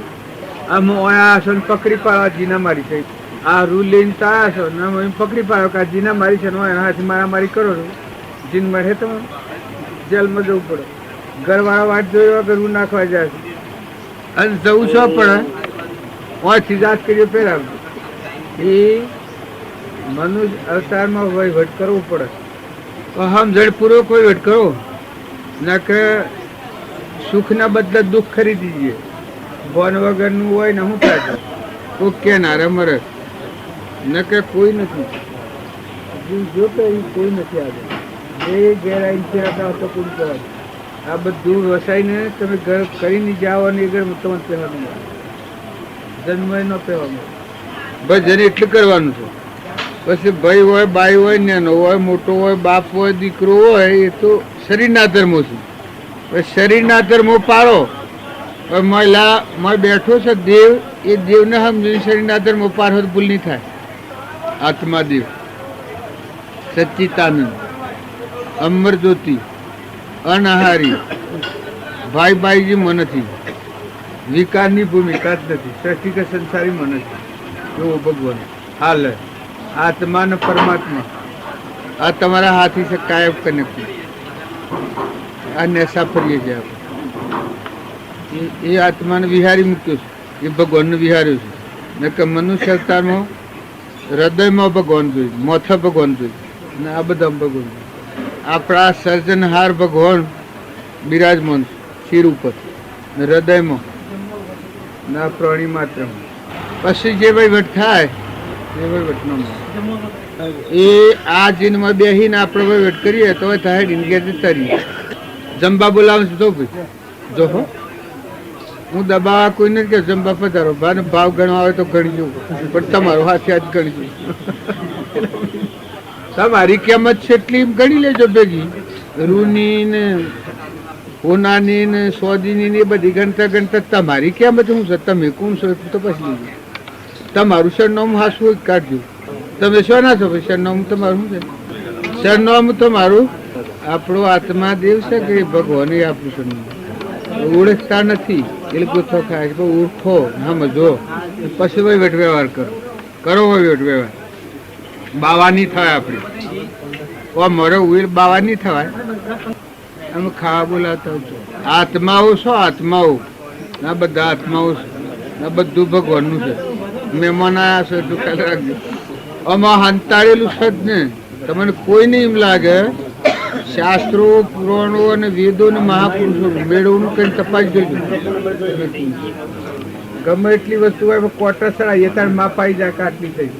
Speaker 2: આમ ઓયા છો ને પકડી પાડવા જીના મારી થઈ, આ રૂલ લઈને તાયા છો ને એમ પકડી પાડો કે આ જીના મારી છે ને હાથી મારામારી કરો છો, જીન મળે તમે જેલમાં જવું પડે. ઘરવાળા વાત જોઈ વગર હું નાખવા જાય છે અને જવું છો પડે ઓથી જાત કરીએ પહેલા. એ મનુષ્ય અવતારમાં વહીવટ કરવું પડે. સમજણપૂર્વક વહીવટ કરો, ના કે સુખના બદલે દુઃખ ખરીદી દઈએ. ભોન વગરનું હોય ને શું થાય કોઈ કેનારે મરે ન કે કોઈ નથી જોતો, એ કોઈ નથી આગળ. એ ગેરાઈ ફેરતા તો કોઈ કહેવાય. આ બધું વસાઈને તમે ઘર કરીને જાઓ અને એ ઘર તમને પહેવાનું મળે, જન્મ ન પહેવાનું. બસ જેને એટલું કરવાનું છે. પછી ભાઈ હોય, બાઈ હોય, નાનો હોય, મોટો હોય, બાપ હોય, દીકરો હોય, એ તો શરીરના ધર્મો છે. શરીરના ધર્મો પાળો. મહિલા બેઠો છે દેવ, એ દેવને સમજીને શરીરના ધર્મો પાડો તો ભૂલ નહીં થાય. આત્મા દેવ, સચ્ચિતાનંદ, અમર જ્યોતિ, અનાહારી, ભાઈ બાઈજીમાં નથી, વિકારની ભૂમિકા જ નથી, સૃષ્ટિ કે સંસારીમાં નથી. એવો ભગવાન હાલ આત્મા ને પરમાત્મા આ તમારા હાથી છે કાયમ કનેક્ટ. આ નેશા ફરીએ છીએ આપણે. એ આત્માને વિહારી મૂક્યો છે, એ ભગવાનને વિહાર્યો છે. ને કે મનુષ્ય અવતારમાં હૃદયમાં ભગવાન જોઈ, મોથા ભગવાન જોઈ, ને આ બધા ભગવાન. આપણા સર્જનહાર ભગવાન બિરાજમાન શિર ઉપર ને હૃદયમાં ને આ પ્રાણી માત્રમાં. પછી જે વહીવટ થાય એ વહીવટ ન મળે. એ આ જીનમાં બેસીને આપણે વહીવટ કરીએ તો થાય ડીનગેર તરીએ જમવા બોલાવું છું. તો ભાઈ જો હું દબાવા કોઈ નથી કે જમવા પધારો, ભાવ ગણવા આવે તો ગણી જવું, પણ તમારો હાથે હાથ ગણી તમારી કિંમત છે એટલી ગણી લેજો ભેગી. રૂની ને હોનાની ને સોદીની ને એ બધી ગણતા ગણતા તમારી કિંમત શું છે, તમે કોણ છો તો પછી લીધું. તમારું સરનામું હાસવું કાઢજો. તમે શું ના છો સરનામું તમારું શું છે? સરનામું તમારું આપણો આત્મા દેવ છે કે ભગવાન એ આપણું સરનામું. ઓળખતા નથી એટલે ગુસ્સો ખાય છે. ઓળખો સમજો પછી વહીવટ વ્યવહાર કરો. વહીવટ વ્યવહાર બાવા નહીં થવાય આપણી. મારો ઉઈર બાવા નહીં થવાય. અમે ખાવા બોલાવતા આત્માઓ છો, આત્માઓ આ બધા આત્માઓ છે, આ બધું ભગવાનનું છે. મહેમાન આવ્યા છે તો ખ્યાલ રાખજો. આમાં હંતાડેલું છે જ ને. તમને કોઈ નહીં એમ લાગે શાસ્ત્રો પુરાણો અને વેદો ને મહાપુરુષો મેળવનું કઈ તપાસ જોજો. ગમે એટલી વસ્તુ હોય કોટર સડાઈએ તાર માપ આવી જાય કાટલી થઈ.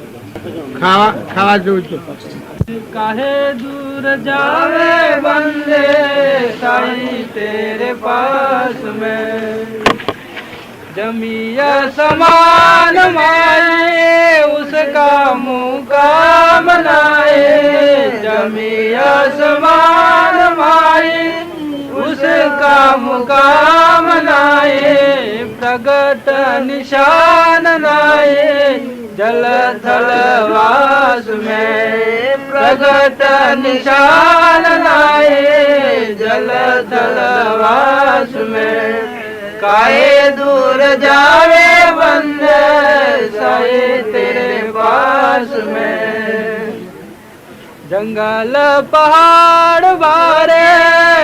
Speaker 2: ખાવા જવું છું.
Speaker 3: काहे दूर जावे बंदे साईं तेरे पास में, जमिया समान माए उसका मुकाम नाए, जमिया समान माए उसका मुकाम नाए, प्रगट निशान नाए जल थल वास में, प्रगट निशान नाए जल थल वास में, काहे दूर जावे बंदे साईं तेरे पास में, जंगल पहाड़ बारे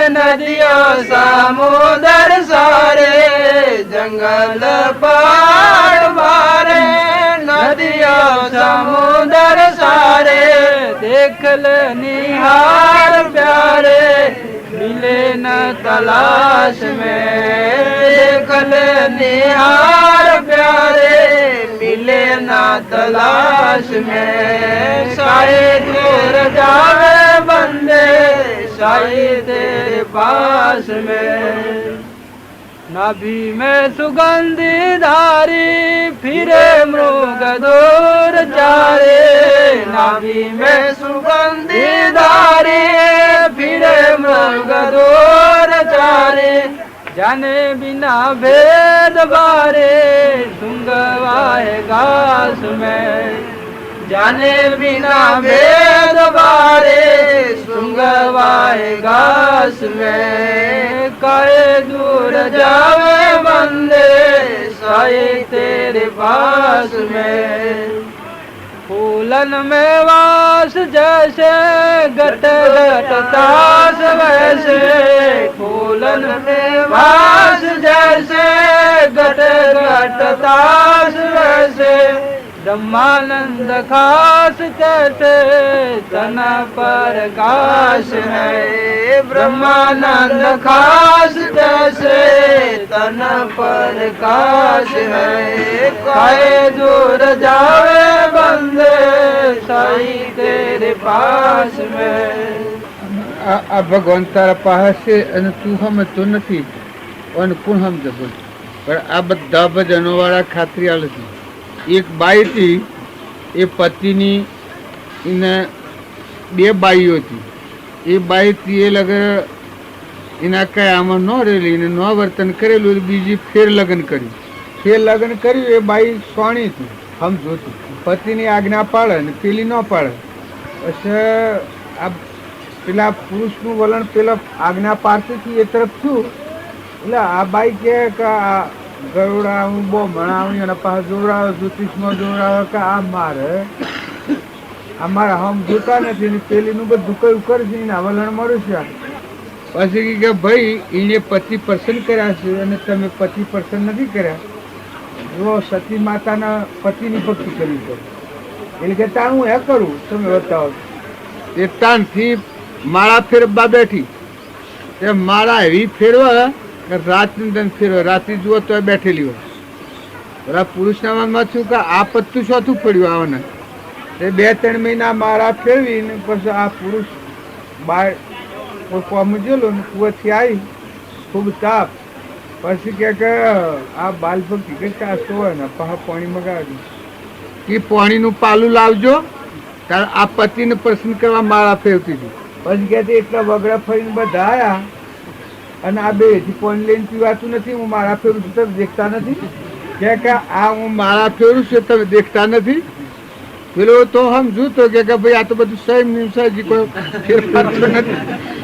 Speaker 3: नदियों समुद्र सारे, जंगल पहाड़ बारे नदियों समुद्र सारे, देख ले निहार प्यारे मिले न तलाश में, देख ले निहार प्यारे मिले न तलाश में। शायद दूर जावे बंदे शायद तेरे पास में। नाभि में सुगंधी धारी फिरे मृग दूर चारे, नाभि में सुगंधी धारी फिरे मृग दूर चारे। जाने बिना भेद बारे सुंगवाए घास में, जाने बिना भेद बारे सुंगवाए घास में। काहे दूर जावे बंदे साए तेरे पास में। फूलन में वास जैसे घट घट तास वैसे, फूलन में वास जैसे घट घट तास वैसे। ब्रह्मानंद खास कैसे तन पर काश है, ब्रह्मानंद खास कैसे तन पर काश है। काहे दूर जावे बंदे साई तेरे पास में।
Speaker 2: આ ભગવાન તારા પાસે અને તું સમજતો નથી અને કોણ સમજે બોલ? પણ આ બધા ભજનોવાળા ખાતરીયાળ હતી. એક બાઈ હતી, એ પતિની એને બે બાઈઓ હતી. એ બાઈ હતી એ લગન એના કઈ આમાં ન રહેલી એને ન વર્તન કરેલું, બીજી ફેર લગ્ન કર્યું. ફેર લગ્ન કર્યું એ બાઈ સોણી હતી, સમજો હતી. પતિની આજ્ઞા પાડે ને પેલી ન પાડે. પછી આ પેલા પુરુષનું વલણ પેલા આજ્ઞા પાડતી હતી એ તરફ છું. એટલે આ બાઈ કે આ ગરુડાવું બહુ ભણાવું અને પાછા જોવડાવે, જ્યોતિષમાં જોવડાવે કે આ મારે હમ જોતા નથી ને પેલીનું બધું કયું કરે છે એને વલણ મળ્યું છે. પછી કે ભાઈ એને પતિ પસંદ કર્યા છે અને તમે પતિ પસંદ નથી કર્યા. જો સતી માતાના પતિની ભક્તિ કરવી પડે એટલે કે તાણ હું એ કરું તમે બતાવો. એ તાણથી માળા ફેરવવા બેઠી. એ માળા એવી ફેરવા રાતની દન ફેરવે, રાત્રિ જુઓ તો બેઠેલી હોય. બરાબર પુરુષના મનમાં થયું કે આ પત્તું શોથું પડ્યું આવને. એ 2-3 મહિના માળા ફેરવીને પછી આ પુરુષ બાર કોઈ કોમ ગયેલો ને કુવાથી આવી ખૂબ તાપ. પછી કે આ બાલ ભક્તિ કે કાસો હોય ને પાછા પાણી મગાવી કે પાણીનું પાલું લાવજો, કારણ આ પતિને પ્રસન્ન કરવા માળા ફેરતી હતી. પછી કે એટલા વગડા ફરીને બધા આવ્યા અને આ બે પાણી લઈને પીવાતું નથી, હું માળા ફેરું છું તમે દેખતા નથી. કે આ હું માળા ફેરું છું તમે દેખતા નથી. પેલો તો સમજુ તો કે ભાઈ આ તો બધું સહી નિમસાજી કોઈ ફેરફાર નથી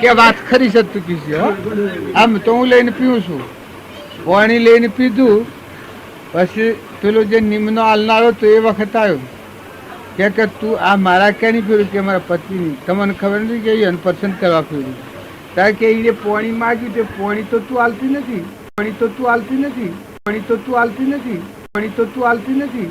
Speaker 2: કે વાત ખરી શકતું કીધી. આમ તો હું લઈને પીવું છું. પાણી લઈને પીધું. પછી પેલો જે નિમ્નો હાલનારો તો એ વખત આવ્યો કે તું આ મારા ક્યાં નહીં ફેરું કે મારા પતિની તમને ખબર નથી કે એને પસંદ કરવા ફેરું. કારણ કે એને પાણી માગ્યું તે પાણી તો તું હાલતી નથી, પાણી તો તું હાલતી નથી, પાણી તો તું હાલતી નથી, પાણી તો તું હાલતી નથી.